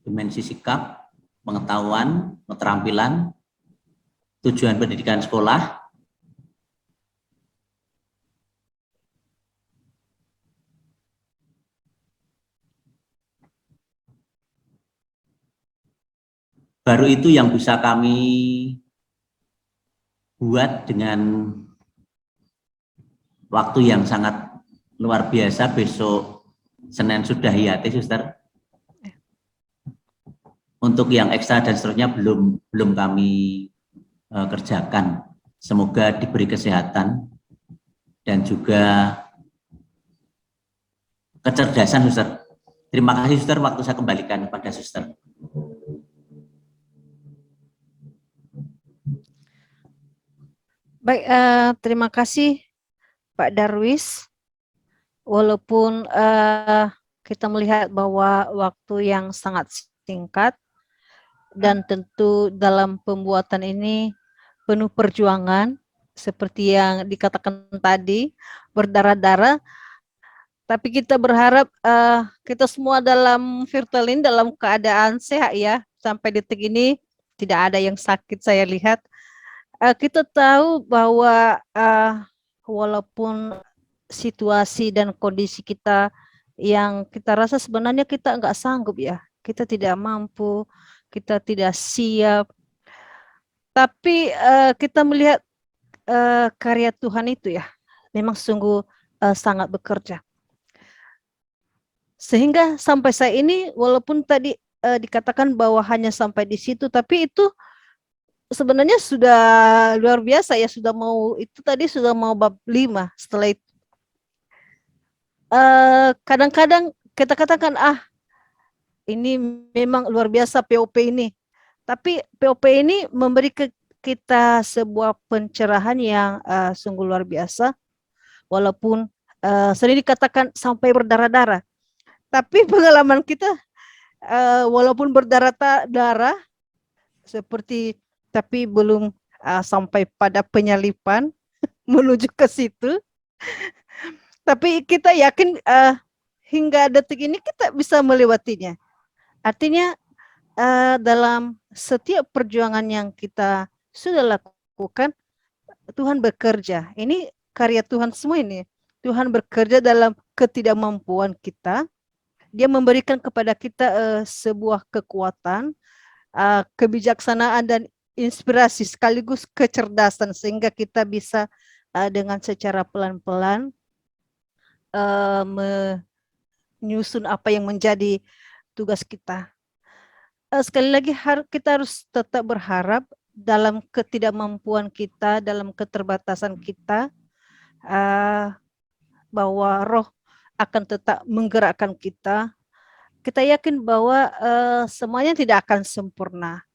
dimensi sikap, pengetahuan, keterampilan, tujuan pendidikan sekolah, baru itu yang bisa kami buat dengan waktu yang sangat luar biasa. Besok Senin sudah hiati, Suster. Untuk yang ekstra dan seterusnya belum kami kerjakan. Semoga diberi kesehatan dan juga kecerdasan, Suster. Terima kasih, Suster. Waktu saya kembalikan kepada Suster. Baik, terima kasih Pak Darwis. Walaupun kita melihat bahwa waktu yang sangat singkat dan tentu dalam pembuatan ini penuh perjuangan seperti yang dikatakan tadi, berdarah-darah, tapi kita berharap kita semua dalam virtual ini dalam keadaan sehat ya, sampai detik ini tidak ada yang sakit saya lihat. Kita tahu bahwa walaupun situasi dan kondisi kita yang kita rasa sebenarnya kita nggak sanggup ya, kita tidak mampu, kita tidak siap, tapi kita melihat karya Tuhan itu ya, memang sungguh sangat bekerja. Sehingga sampai saat ini, walaupun tadi dikatakan bahwa hanya sampai di situ, tapi itu sebenarnya sudah luar biasa ya, sudah mau, itu tadi sudah mau bab 5 setelah itu. Kadang-kadang kita katakan, ini memang luar biasa POP ini. Tapi POP ini memberi kita sebuah pencerahan yang sungguh luar biasa, walaupun sering dikatakan sampai berdarah-darah. Tapi pengalaman kita, walaupun berdarah-darah, tapi belum sampai pada penyalipan menuju ke situ. Tapi kita yakin hingga detik ini kita bisa melewatinya. Artinya dalam setiap perjuangan yang kita sudah lakukan, Tuhan bekerja. Ini karya Tuhan semua ini. Tuhan bekerja dalam ketidakmampuan kita. Dia memberikan kepada kita sebuah kekuatan, kebijaksanaan dan inspirasi sekaligus kecerdasan sehingga kita bisa dengan secara pelan-pelan menyusun apa yang menjadi tugas kita. Sekali lagi kita harus tetap berharap dalam ketidakmampuan kita, dalam keterbatasan kita, bahwa Roh akan tetap menggerakkan kita. Kita yakin bahwa semuanya tidak akan sempurna,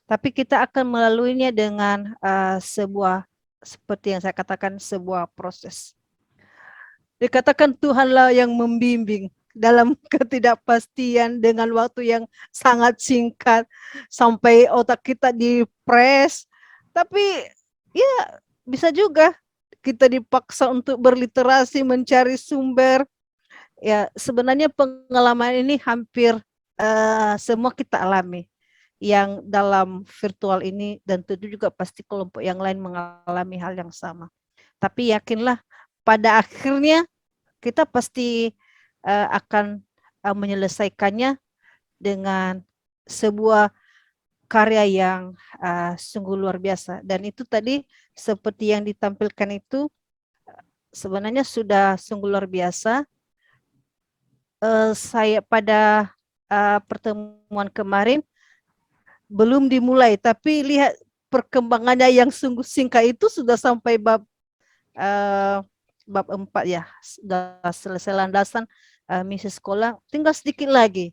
tapi kita akan melaluinya dengan sebuah, seperti yang saya katakan, sebuah proses. Dikatakan Tuhanlah yang membimbing dalam ketidakpastian dengan waktu yang sangat singkat sampai otak kita dipres. Tapi ya bisa juga kita dipaksa untuk berliterasi, mencari sumber. Ya sebenarnya pengalaman ini hampir semua kita alami yang dalam virtual ini, dan tentu juga pasti kelompok yang lain mengalami hal yang sama. Tapi yakinlah pada akhirnya kita pasti akan menyelesaikannya dengan sebuah karya yang sungguh luar biasa. Dan itu tadi seperti yang ditampilkan itu sebenarnya sudah sungguh luar biasa. Saya pada pertemuan kemarin belum dimulai, tapi lihat perkembangannya yang sungguh singkat itu sudah sampai bab 4 ya, sudah selesai landasan misi sekolah, tinggal sedikit lagi.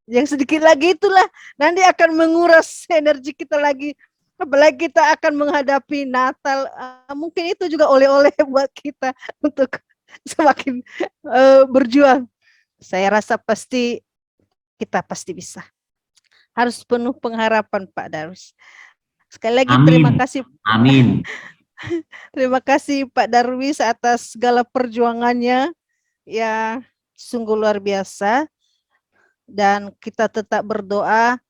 Yang sedikit lagi itulah nanti akan menguras energi kita lagi, apalagi kita akan menghadapi Natal. Mungkin itu juga oleh-oleh buat kita untuk semakin berjuang. Saya rasa kita pasti bisa. Harus penuh pengharapan Pak Darwis. Sekali lagi terima kasih. Amin. Terima kasih Pak Darwis atas segala perjuangannya ya, sungguh luar biasa. Dan kita tetap berdoa,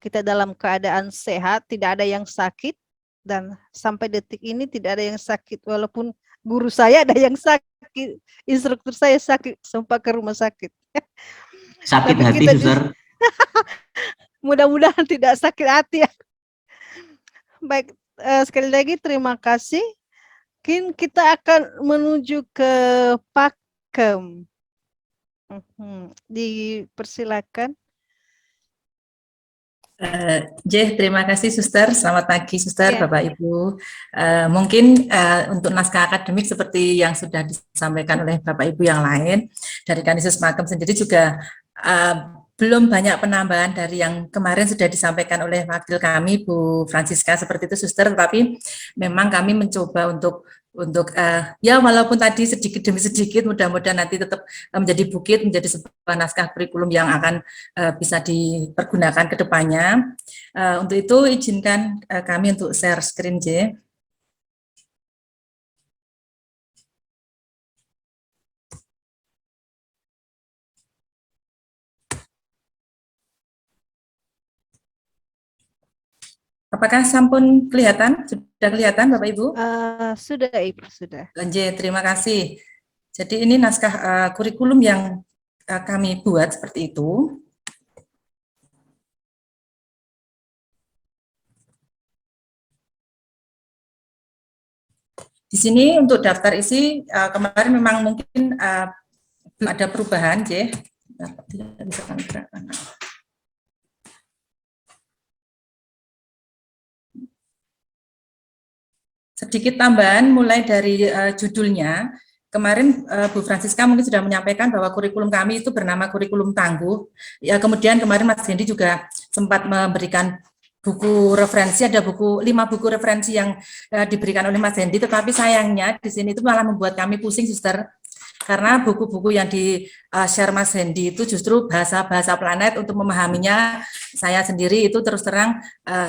kita dalam keadaan sehat, tidak ada yang sakit, dan sampai detik ini tidak ada yang sakit, walaupun guru saya ada yang sakit, instruktur saya sakit, sempat ke rumah sakit. Sakit tapi hati, Suster. Mudah-mudahan tidak sakit hati ya. Baik, sekali lagi terima kasih. Mungkin kita akan menuju ke Pakem. Dipersilakan. Terima kasih Suster. Selamat pagi Suster, Bapak Ibu. Mungkin untuk naskah akademik seperti yang sudah disampaikan oleh Bapak Ibu yang lain, dari Kanisius Pakem sendiri juga belum banyak penambahan dari yang kemarin sudah disampaikan oleh wakil kami Bu Francisca seperti itu Suster, tetapi memang kami mencoba untuk ya walaupun tadi sedikit demi sedikit, mudah-mudahan nanti tetap menjadi bukit, menjadi sebuah naskah kurikulum yang akan bisa dipergunakan ke depannya. Untuk itu izinkan kami untuk share screen J. Apakah sampun kelihatan? Sudah kelihatan Bapak Ibu? Sudah Ibu, sudah. Lanjut, terima kasih. Jadi ini naskah kurikulum yang kami buat seperti itu. Di sini untuk daftar isi kemarin memang mungkin belum ada perubahan, J. Tidak bisa kami gerakkan. Sedikit tambahan mulai dari judulnya. Kemarin Bu Francisca mungkin sudah menyampaikan bahwa kurikulum kami itu bernama kurikulum tangguh. Ya, kemudian kemarin Mas Hendi juga sempat memberikan buku referensi, ada 5 buku referensi yang diberikan oleh Mas Hendi, tetapi sayangnya di sini itu malah membuat kami pusing, Suster. Karena buku-buku yang di-share Mas Hendi itu justru bahasa-bahasa planet, untuk memahaminya saya sendiri itu terus terang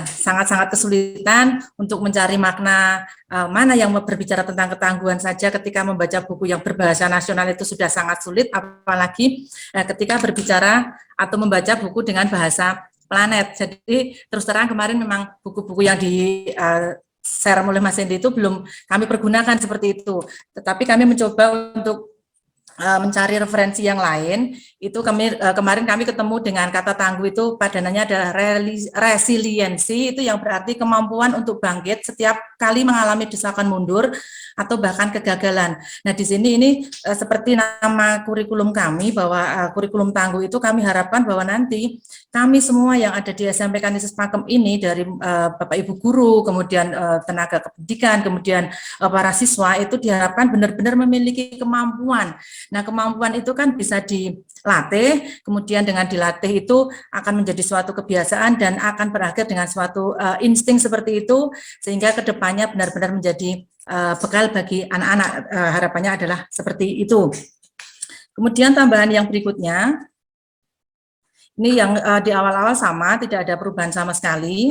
sangat-sangat kesulitan untuk mencari makna mana yang berbicara tentang ketangguhan saja. Ketika membaca buku yang berbahasa nasional itu sudah sangat sulit, apalagi ketika berbicara atau membaca buku dengan bahasa planet. Jadi terus terang kemarin memang buku-buku yang di-share oleh Mas Hendi itu belum kami pergunakan seperti itu. Tetapi kami mencoba untuk mencari referensi yang lain. Itu kemarin kami ketemu dengan kata tangguh, itu padanannya adalah resiliensi, itu yang berarti kemampuan untuk bangkit setiap kali mengalami desakan mundur atau bahkan kegagalan. Nah, di sini ini seperti nama kurikulum kami, bahwa kurikulum tangguh itu kami harapkan bahwa nanti kami semua yang ada di SMP Kanisius Pakem ini, dari Bapak Ibu guru, kemudian tenaga kependidikan, kemudian para siswa, itu diharapkan benar-benar memiliki kemampuan. Nah, kemampuan itu kan bisa dilatih, kemudian dengan dilatih itu akan menjadi suatu kebiasaan dan akan berakhir dengan suatu insting seperti itu, sehingga kedepannya benar-benar menjadi bekal bagi anak-anak. Harapannya adalah seperti itu. Kemudian tambahan yang berikutnya, ini yang di awal-awal sama, tidak ada perubahan sama sekali.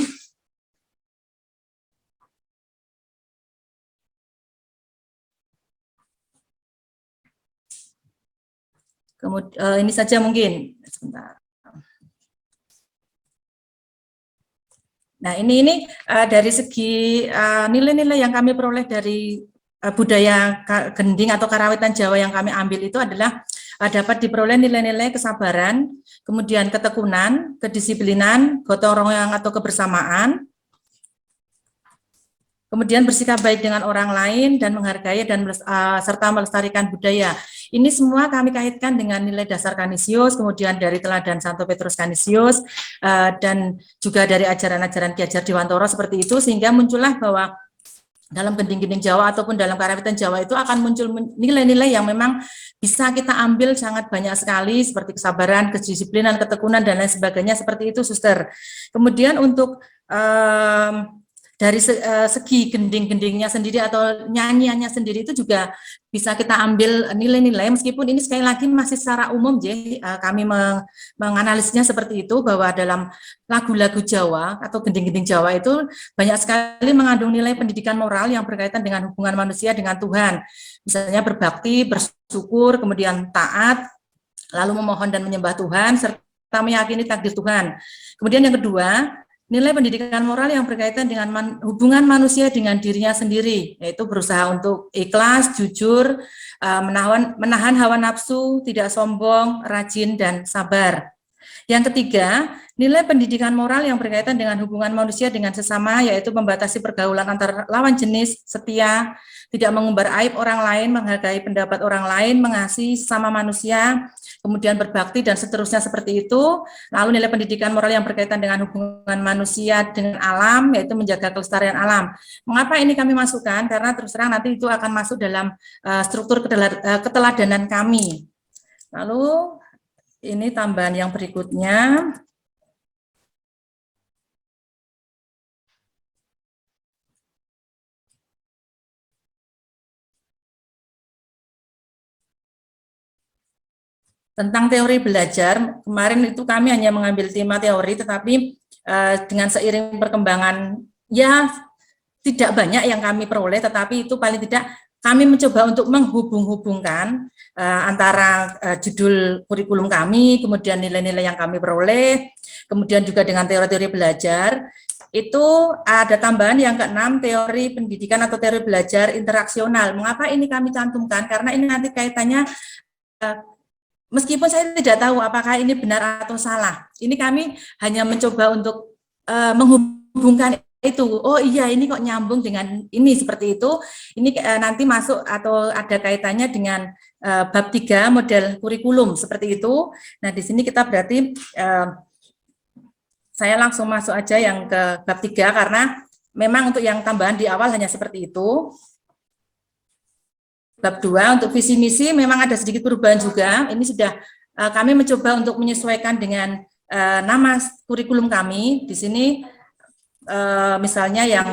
Kemudian ini saja mungkin. Sebentar. Nah, ini dari segi nilai-nilai yang kami peroleh dari budaya gending atau karawitan Jawa yang kami ambil itu adalah dapat diperoleh nilai-nilai kesabaran, kemudian ketekunan, kedisiplinan, gotong royong atau kebersamaan, kemudian bersikap baik dengan orang lain dan menghargai dan serta melestarikan budaya. Ini semua kami kaitkan dengan nilai dasar Kanisius, kemudian dari teladan Santo Petrus Kanisius, dan juga dari ajaran-ajaran Ki Hajar Dewantoro seperti itu, sehingga muncullah bahwa dalam gending-gending Jawa ataupun dalam karawitan Jawa itu akan muncul nilai-nilai yang memang bisa kita ambil sangat banyak sekali, seperti kesabaran, kedisiplinan, ketekunan, dan lain sebagainya, seperti itu, Suster. Kemudian untuk dari segi gending-gendingnya sendiri atau nyanyiannya sendiri itu juga bisa kita ambil nilai-nilai, meskipun ini sekali lagi masih secara umum, kami menganalisisnya seperti itu, bahwa dalam lagu-lagu Jawa atau gending-gending Jawa itu banyak sekali mengandung nilai pendidikan moral yang berkaitan dengan hubungan manusia dengan Tuhan. Misalnya berbakti, bersyukur, kemudian taat, lalu memohon dan menyembah Tuhan, serta meyakini takdir Tuhan. Kemudian yang kedua, nilai pendidikan moral yang berkaitan dengan hubungan manusia dengan dirinya sendiri, yaitu berusaha untuk ikhlas, jujur, menahan hawa nafsu, tidak sombong, rajin, dan sabar. Yang ketiga, nilai pendidikan moral yang berkaitan dengan hubungan manusia dengan sesama, yaitu membatasi pergaulan antar lawan jenis, setia, tidak mengumbar aib orang lain, menghargai pendapat orang lain, mengasihi sesama manusia, kemudian berbakti, dan seterusnya seperti itu. Lalu nilai pendidikan moral yang berkaitan dengan hubungan manusia dengan alam, yaitu menjaga kelestarian alam. Mengapa ini kami masukkan? Karena terus terang nanti itu akan masuk dalam struktur keteladanan kami. Lalu ini tambahan yang berikutnya. Tentang teori belajar, kemarin itu kami hanya mengambil tema teori, tetapi dengan seiring perkembangan, ya tidak banyak yang kami peroleh, tetapi itu paling tidak kami mencoba untuk menghubung-hubungkan antara judul kurikulum kami, kemudian nilai-nilai yang kami peroleh, kemudian juga dengan teori-teori belajar. itu ada tambahan yang ke-6, teori pendidikan atau teori belajar interaksional. Mengapa ini kami cantumkan? Karena ini nanti kaitannya, meskipun saya tidak tahu apakah ini benar atau salah, ini kami hanya mencoba untuk menghubungkan itu. Oh iya, ini kok nyambung dengan ini, seperti itu. Ini nanti masuk atau ada kaitannya dengan bab 3 model kurikulum, seperti itu. Nah, di sini kita berarti saya langsung masuk aja yang ke bab 3 karena memang untuk yang tambahan di awal hanya seperti itu. Bab 2 untuk visi misi memang ada sedikit perubahan juga. Ini sudah kami mencoba untuk menyesuaikan dengan nama kurikulum kami. Di sini misalnya yang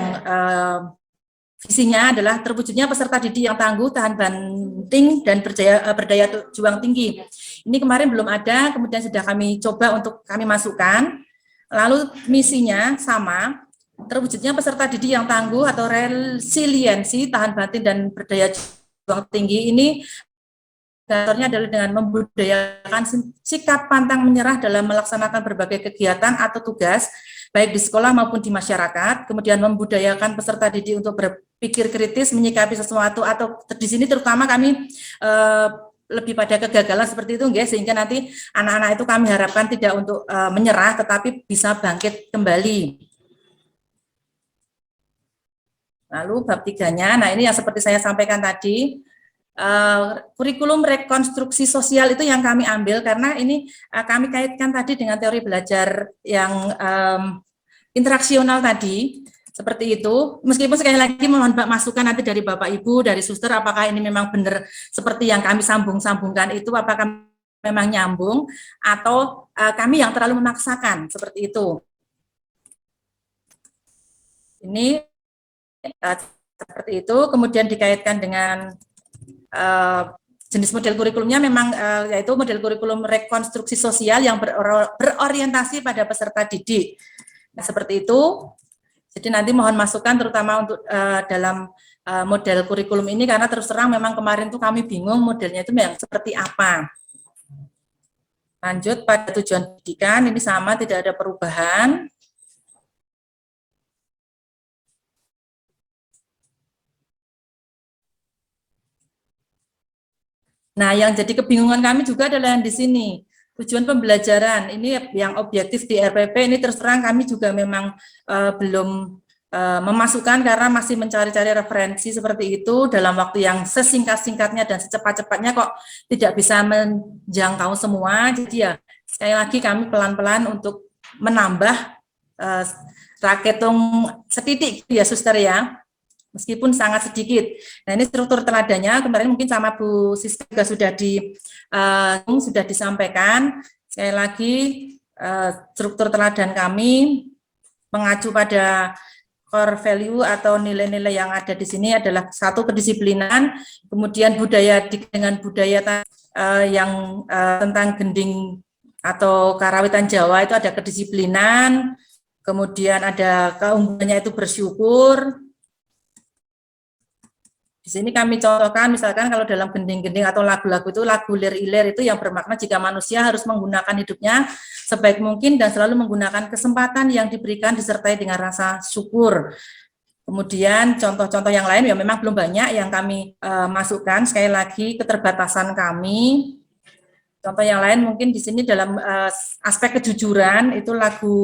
visinya adalah terwujudnya peserta didik yang tangguh, tahan banting, dan berdaya juang tinggi. Ini kemarin belum ada, kemudian sudah kami coba untuk kami masukkan. Lalu misinya sama, terwujudnya peserta didik yang tangguh atau resiliensi, tahan banting, dan berdaya juang tinggi. Ini dasarnya adalah dengan membudayakan sikap pantang menyerah dalam melaksanakan berbagai kegiatan atau tugas, baik di sekolah maupun di masyarakat. Kemudian membudayakan peserta didik untuk berpikir kritis, menyikapi sesuatu, atau di sini terutama kami lebih pada kegagalan seperti itu, guys, sehingga nanti anak-anak itu kami harapkan tidak untuk menyerah, tetapi bisa bangkit kembali. Lalu bab 3-nya, nah ini yang seperti saya sampaikan tadi, kurikulum rekonstruksi sosial itu yang kami ambil karena ini kami kaitkan tadi dengan teori belajar yang interaksional tadi. Seperti itu, meskipun sekali lagi mohon masukan nanti dari Bapak Ibu, dari suster, apakah ini memang benar seperti yang kami sambung-sambungkan itu, apakah memang nyambung, atau kami yang terlalu memaksakan, seperti itu. Ini seperti itu, kemudian dikaitkan dengan jenis model kurikulumnya memang yaitu model kurikulum rekonstruksi sosial yang berorientasi pada peserta didik. Nah, seperti itu. Jadi nanti mohon masukan terutama untuk dalam model kurikulum ini karena terus terang memang kemarin tuh kami bingung modelnya itu yang seperti apa. Lanjut pada tujuan pendidikan, ini sama, tidak ada perubahan. Nah, yang jadi kebingungan kami juga adalah yang di sini. Tujuan pembelajaran ini yang objektif di RPP ini terus terang kami juga memang belum memasukkan karena masih mencari-cari referensi seperti itu dalam waktu yang sesingkat-singkatnya dan secepat-cepatnya kok tidak bisa menjangkau semua. Jadi ya sekali lagi kami pelan-pelan untuk menambah raketung setitik ya suster ya, meskipun sangat sedikit. Nah ini struktur teladannya kemarin mungkin sama Bu Siska juga sudah disampaikan. Sekali lagi struktur teladan kami mengacu pada core value atau nilai-nilai yang ada di sini adalah satu kedisiplinan, kemudian budaya dengan budaya yang tentang gending atau karawitan Jawa itu ada kedisiplinan, kemudian ada keunggulannya itu bersyukur. Di sini kami contohkan misalkan kalau dalam gending-gending atau lagu-lagu itu lagu lir-ilir itu yang bermakna jika manusia harus menggunakan hidupnya sebaik mungkin dan selalu menggunakan kesempatan yang diberikan disertai dengan rasa syukur. Kemudian contoh-contoh yang lain ya memang belum banyak yang kami masukkan, sekali lagi keterbatasan kami. Contoh yang lain mungkin di sini dalam aspek kejujuran itu lagu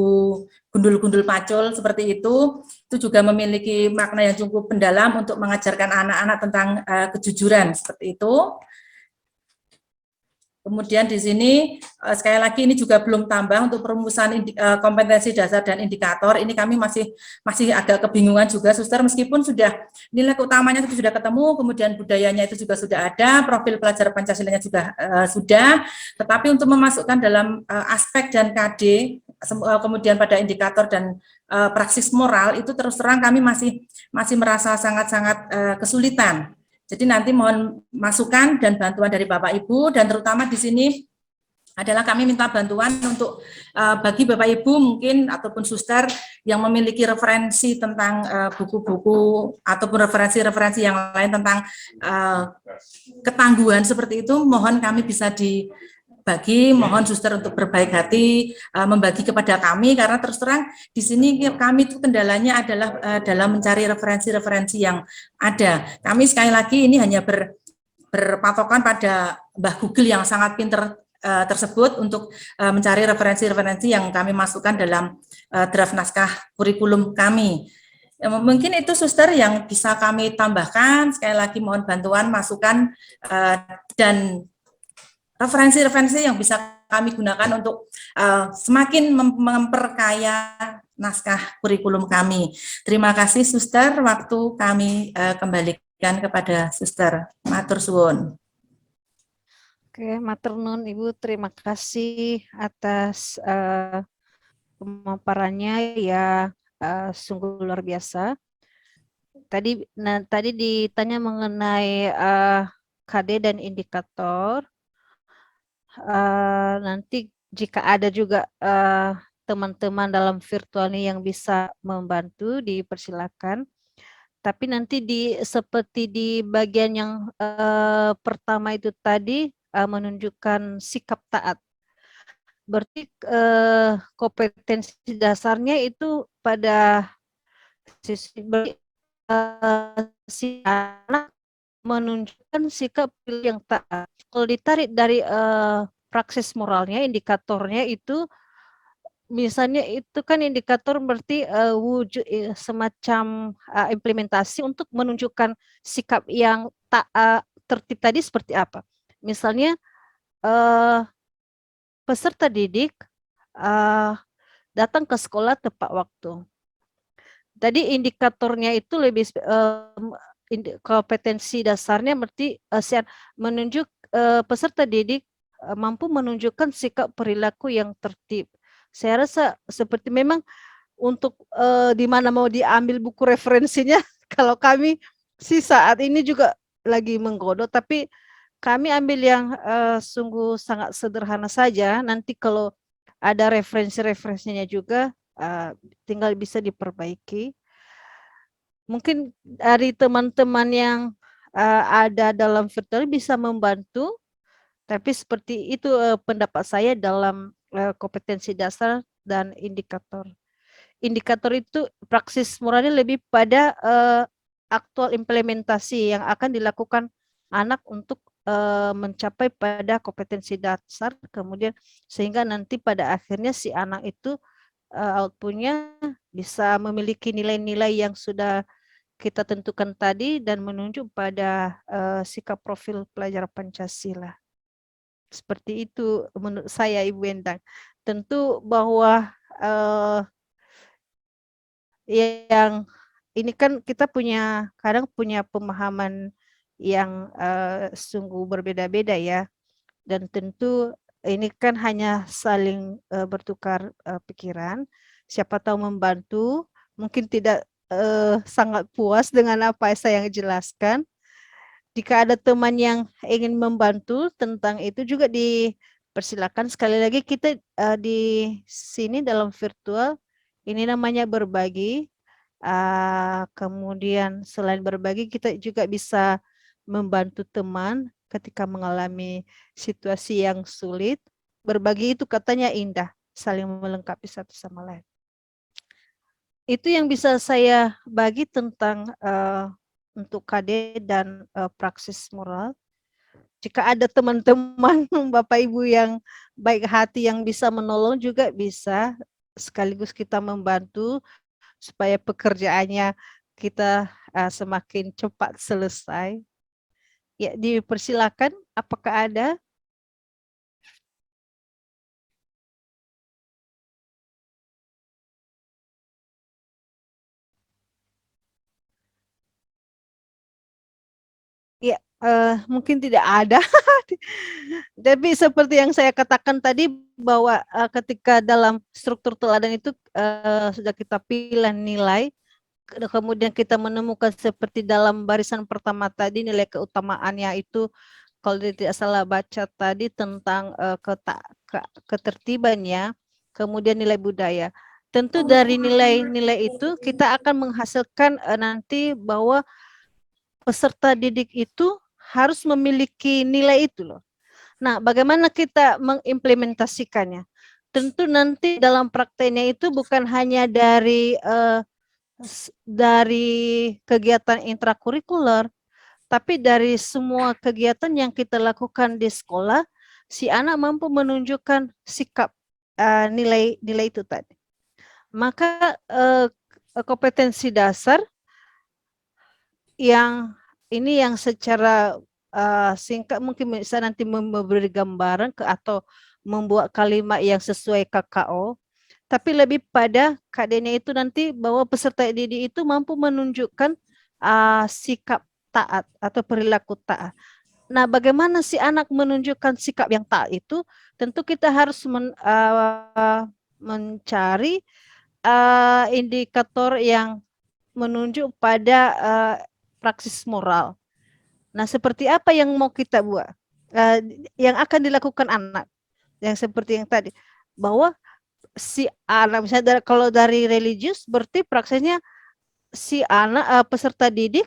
Gundul-Gundul Pacul seperti itu juga memiliki makna yang cukup mendalam untuk mengajarkan anak-anak tentang kejujuran seperti itu. Kemudian di sini sekali lagi ini juga belum tambah untuk perumusan kompetensi dasar dan indikator. Ini kami masih agak kebingungan juga, suster, meskipun sudah nilai utamanya itu sudah ketemu, kemudian budayanya itu juga sudah ada, profil pelajar Pancasilanya juga sudah, tetapi untuk memasukkan dalam aspek dan KD, kemudian pada indikator dan praksis moral itu terus terang kami masih merasa sangat-sangat kesulitan. Jadi nanti mohon masukan dan bantuan dari Bapak Ibu, dan terutama di sini adalah kami minta bantuan untuk bagi Bapak Ibu mungkin ataupun suster yang memiliki referensi tentang buku-buku ataupun referensi-referensi yang lain tentang ketangguhan seperti itu, mohon kami bisa bagi, mohon suster untuk berbaik hati membagi kepada kami, karena terus terang di sini kami itu kendalanya adalah dalam mencari referensi-referensi yang ada. Kami sekali lagi ini hanya berpatokan pada Mbah Google yang sangat pinter tersebut untuk mencari referensi-referensi yang kami masukkan dalam draft naskah kurikulum kami. Mungkin itu suster yang bisa kami tambahkan. Sekali lagi mohon bantuan, masukan, dan referensi-referensi yang bisa kami gunakan untuk semakin memperkaya naskah kurikulum kami. Terima kasih suster, waktu kami kembalikan kepada suster. Matur suwun. Oke, matur nuwun Ibu, terima kasih atas pemaparannya ya, sungguh luar biasa. Tadi ditanya mengenai KD dan indikator. Nanti jika ada juga teman-teman dalam virtual ini yang bisa membantu, dipersilakan. Tapi nanti seperti di bagian yang pertama itu tadi menunjukkan sikap taat. Berarti kompetensi dasarnya itu pada sisi si anak menunjukkan sikap yang taat. Kalau ditarik dari praksis moralnya, indikatornya itu misalnya itu kan indikator berarti wujud semacam implementasi untuk menunjukkan sikap yang tertib tadi seperti apa. Misalnya peserta didik datang ke sekolah tepat waktu. Tadi indikatornya itu lebih kompetensi dasarnya berarti menunjuk peserta didik mampu menunjukkan sikap perilaku yang tertib. Saya rasa seperti memang untuk di mana mau diambil buku referensinya, kalau kami sih saat ini juga lagi menggodok, tapi kami ambil yang sungguh sangat sederhana saja. Nanti kalau ada referensi-referensinya juga tinggal bisa diperbaiki. Mungkin dari teman-teman yang ada dalam virtual bisa membantu, tapi seperti itu pendapat saya dalam kompetensi dasar dan indikator. Indikator itu praksis moralnya lebih pada aktual implementasi yang akan dilakukan anak untuk mencapai pada kompetensi dasar, kemudian sehingga nanti pada akhirnya si anak itu outputnya bisa memiliki nilai-nilai yang sudah kita tentukan tadi dan menunjuk pada sikap profil pelajar Pancasila. Seperti itu menurut saya, Ibu Endang. Tentu bahwa yang ini kan kita kadang punya pemahaman yang sungguh berbeda-beda ya. Dan tentu ini kan hanya saling bertukar pikiran. Siapa tahu membantu, mungkin tidak sangat puas dengan apa saya yang jelaskan. Jika ada teman yang ingin membantu tentang itu juga dipersilakan. Sekali lagi kita di sini dalam virtual ini namanya berbagi. Kemudian selain berbagi kita juga bisa membantu teman ketika mengalami situasi yang sulit. Berbagi itu katanya indah, saling melengkapi satu sama lain. Itu yang bisa saya bagi tentang untuk KD dan praksis moral. Jika ada teman-teman Bapak Ibu yang baik hati yang bisa menolong juga bisa, sekaligus kita membantu supaya pekerjaannya kita semakin cepat selesai. Ya, dipersilakan, apakah ada? Ya, mungkin tidak ada. Tapi seperti yang saya katakan tadi bahwa ketika dalam struktur teladan itu sudah kita pilih nilai, kemudian kita menemukan seperti dalam barisan pertama tadi nilai keutamaannya itu kalau tidak salah baca tadi tentang ketertibannya, kemudian nilai budaya. Tentu dari nilai-nilai itu kita akan menghasilkan nanti bahwa peserta didik itu harus memiliki nilai itu loh. Nah, bagaimana kita mengimplementasikannya? Tentu nanti dalam prakteknya itu bukan hanya dari kegiatan intrakurikuler, tapi dari semua kegiatan yang kita lakukan di sekolah, si anak mampu menunjukkan sikap nilai-nilai itu tadi. Maka kompetensi dasar yang ini yang secara singkat mungkin bisa nanti memberi gambaran atau membuat kalimat yang sesuai KKO, tapi lebih pada KD-nya itu nanti bahwa peserta didik itu mampu menunjukkan sikap taat atau perilaku taat. Nah, bagaimana si anak menunjukkan sikap yang taat itu? Tentu kita harus mencari indikator yang menunjuk pada praksis moral. Nah, seperti apa yang mau kita buat? Yang akan dilakukan anak, yang seperti yang tadi, bahwa si anak misalnya kalau dari religius berarti praksisnya si anak peserta didik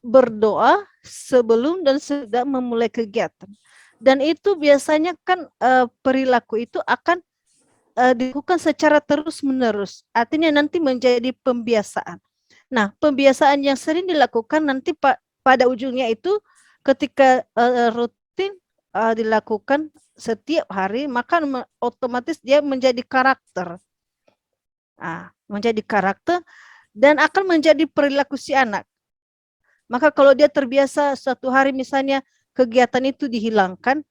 berdoa sebelum dan sudah memulai kegiatan, dan itu biasanya kan perilaku itu akan dilakukan secara terus menerus, artinya nanti menjadi pembiasaan. Nah, pembiasaan yang sering dilakukan nanti pada ujungnya itu ketika rutin dilakukan setiap hari, maka otomatis dia menjadi karakter. Menjadi karakter dan akan menjadi perilaku si anak. Maka kalau dia terbiasa suatu hari misalnya kegiatan itu dihilangkan,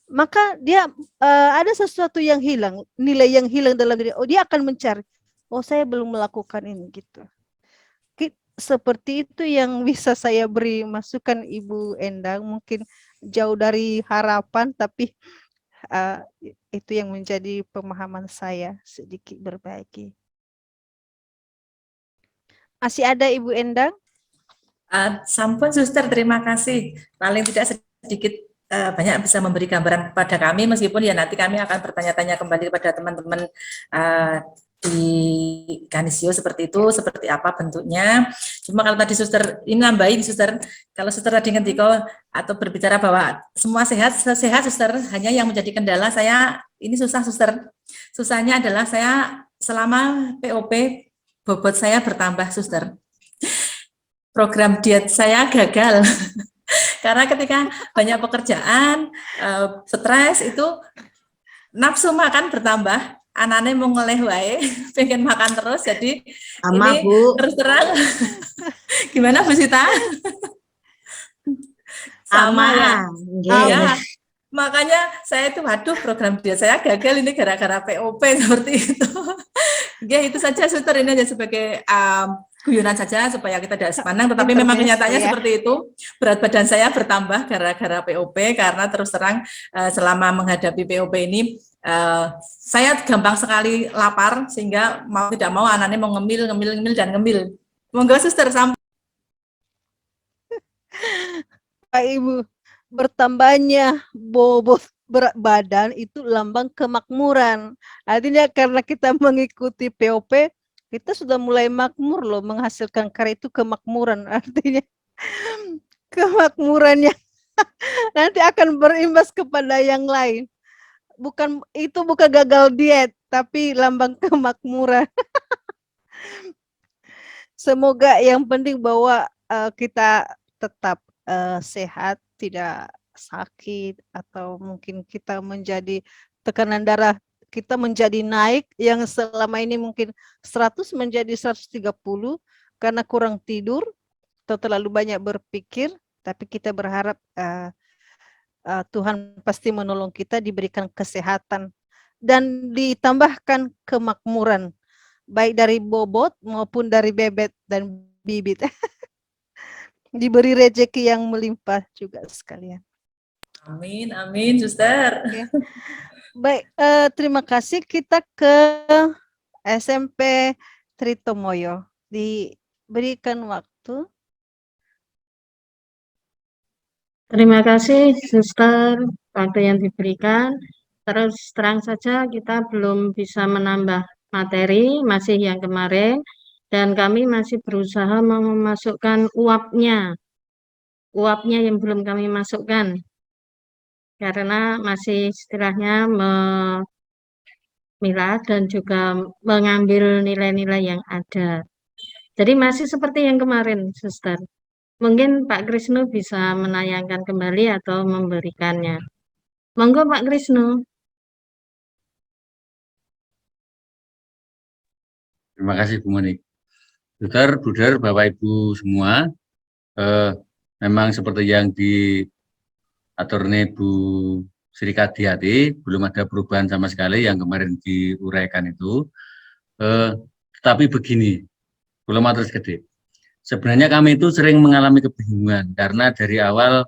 maka dia ada sesuatu yang hilang, nilai yang hilang dalam diri. Oh, dia akan mencari, oh saya belum melakukan ini gitu. Seperti itu yang bisa saya beri masukan Ibu Endang, mungkin jauh dari harapan, tapi itu yang menjadi pemahaman saya, sedikit berbagi. Masih ada Ibu Endang? Sampun Suster, terima kasih. Paling tidak sedikit banyak bisa memberi gambaran kepada kami, meskipun ya nanti kami akan bertanya-tanya kembali kepada teman-teman di Kanisio seperti itu, seperti apa bentuknya. Cuma kalau tadi Suster, ini nambahin Suster, kalau Suster tadi ngendiko atau berbicara bahwa semua sehat Suster, hanya yang menjadi kendala saya, ini susah Suster. Susahnya adalah saya selama POP, bobot saya bertambah Suster. Program diet saya gagal karena ketika banyak pekerjaan, stres itu nafsu makan bertambah, anaknya mau ngeleh wae, pengen makan terus, jadi sama, ini Bu. terus terang. Gimana Bu Sita? Sama ya. Ya. Makanya saya itu, waduh, program diet saya gagal ini gara-gara POP seperti itu. Ya itu saja Suster, ini aja sebagai guyonan saja supaya kita tidak sepandang, tetapi memang kenyataannya ya, seperti itu. Berat badan saya bertambah gara-gara POP, karena terus terang selama menghadapi POP ini saya gampang sekali lapar, sehingga mau tidak mau anaknya mau ngemil dan ngemil. Monggo Suster, sampai. Pak Ibu, bertambahnya bobot berat badan itu lambang kemakmuran. Artinya karena kita mengikuti POP, kita sudah mulai makmur loh, menghasilkan karya itu kemakmuran. Artinya kemakmurannya nanti akan berimbas kepada yang lain. Bukan gagal diet, tapi lambang kemakmuran. Semoga yang penting bahwa kita tetap sehat, tidak sakit, atau mungkin kita menjadi tekanan darah kita menjadi naik, yang selama ini mungkin 100 menjadi 130 karena kurang tidur atau terlalu banyak berpikir. Tapi kita berharap Tuhan pasti menolong kita, diberikan kesehatan dan ditambahkan kemakmuran, baik dari bobot maupun dari bebet dan bibit. Diberi rezeki yang melimpah juga sekalian. Amin, amin, Suster. Ya. Baik, terima kasih. Kita ke SMP Tritomoyo. Diberikan waktu. Terima kasih, Suster, waktu yang diberikan. Terus terang saja kita belum bisa menambah materi, masih yang kemarin. Dan kami masih berusaha memasukkan uapnya yang belum kami masukkan. karena masih istilahnya memilah dan juga mengambil nilai-nilai yang ada. Jadi masih seperti yang kemarin, Suster. Mungkin Pak Krisno bisa menayangkan kembali atau memberikannya. Monggo Pak Krisno. Terima kasih Bu Monik. Suster, Bruder, Bapak Ibu semua, memang seperti yang diaturnya Bu Sri Kadiati, belum ada perubahan sama sekali yang kemarin diuraikan itu. Tetapi begini, belum terus gede. Sebenarnya kami itu sering mengalami kebingungan karena dari awal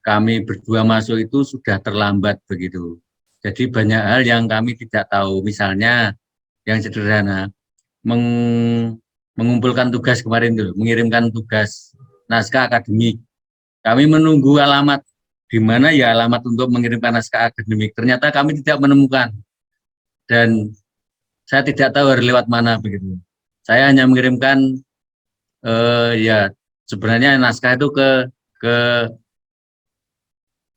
kami berdua masuk itu sudah terlambat begitu. Jadi banyak hal yang kami tidak tahu. Misalnya yang sederhana, mengumpulkan tugas kemarin dulu, mengirimkan tugas naskah akademik. Kami menunggu alamat di mana ya alamat untuk mengirimkan naskah akademik. Ternyata kami tidak menemukan dan saya tidak tahu harus lewat mana begitu. Saya hanya mengirimkan ya sebenarnya naskah itu ke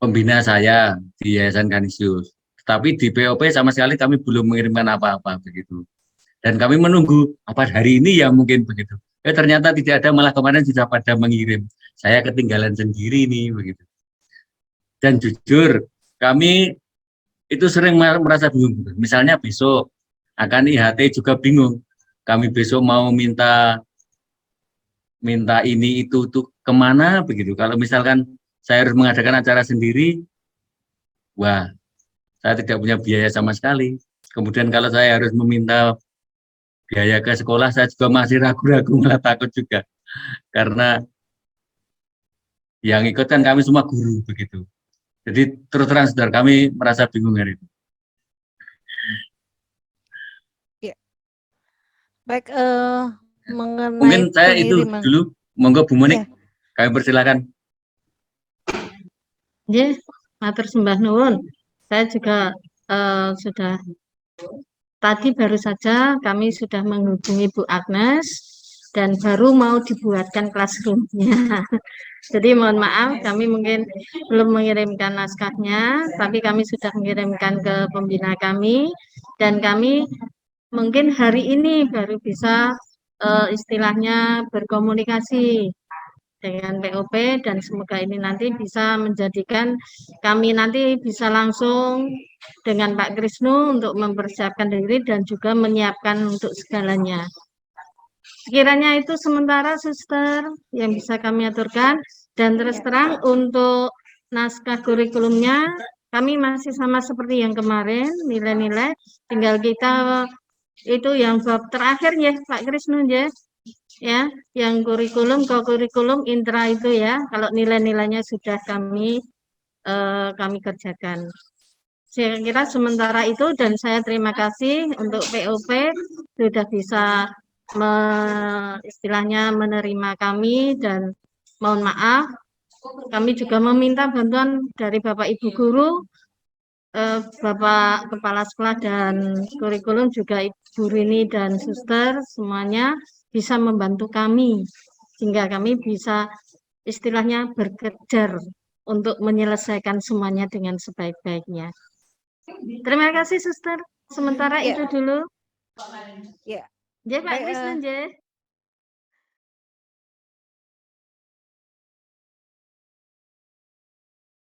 pembina saya di Yayasan Kanisius. Tapi di POP sama sekali kami belum mengirimkan apa-apa begitu. Dan kami menunggu apa hari ini ya mungkin begitu. Ternyata tidak ada, malah kemarin sudah pada mengirim. Saya ketinggalan sendiri nih begitu. Dan jujur kami itu sering merasa bingung. Misalnya besok akan IHT juga bingung. Kami besok mau minta ini itu kemana begitu. Kalau misalkan saya harus mengadakan acara sendiri, wah saya tidak punya biaya sama sekali. Kemudian kalau saya harus meminta biaya ke sekolah, saya juga masih ragu-ragu, malah takut juga. Karena yang ikut kan kami semua guru begitu. Jadi terus terang saudara, kami merasa bingung hari ini. Ya. Baik, mengenai mungkin saya itu pengiriman. dulu, monggo Bu Monik, Ya. kami persilakan. Ya, matur sembah nuwun. Saya juga sudah tadi baru saja kami sudah menghubungi Bu Agnes dan baru mau dibuatkan classroom-nya. Jadi mohon maaf kami mungkin belum mengirimkan naskahnya, tapi kami sudah mengirimkan ke pembina kami dan kami mungkin hari ini baru bisa istilahnya berkomunikasi dengan POP dan semoga ini nanti bisa menjadikan kami nanti bisa langsung dengan Pak Krisno untuk mempersiapkan diri dan juga menyiapkan untuk segalanya. Sekiranya itu sementara Suster yang bisa kami aturkan dan terus terang untuk naskah kurikulumnya kami masih sama seperti yang kemarin nilai-nilai, tinggal kita itu yang bab terakhir ya Pak Krisno ya, yang kurikulum ke kurikulum intra itu ya, kalau nilai-nilainya sudah kami kerjakan. Saya kira sementara itu dan saya terima kasih untuk POP sudah bisa istilahnya menerima kami dan mohon maaf kami juga meminta bantuan dari Bapak Ibu Guru, Bapak Kepala Sekolah dan kurikulum juga Ibu Rini dan Suster semuanya bisa membantu kami sehingga kami bisa istilahnya berkejar untuk menyelesaikan semuanya dengan sebaik-baiknya. Terima kasih Suster. Sementara itu dulu. Ya. Pak Krisno.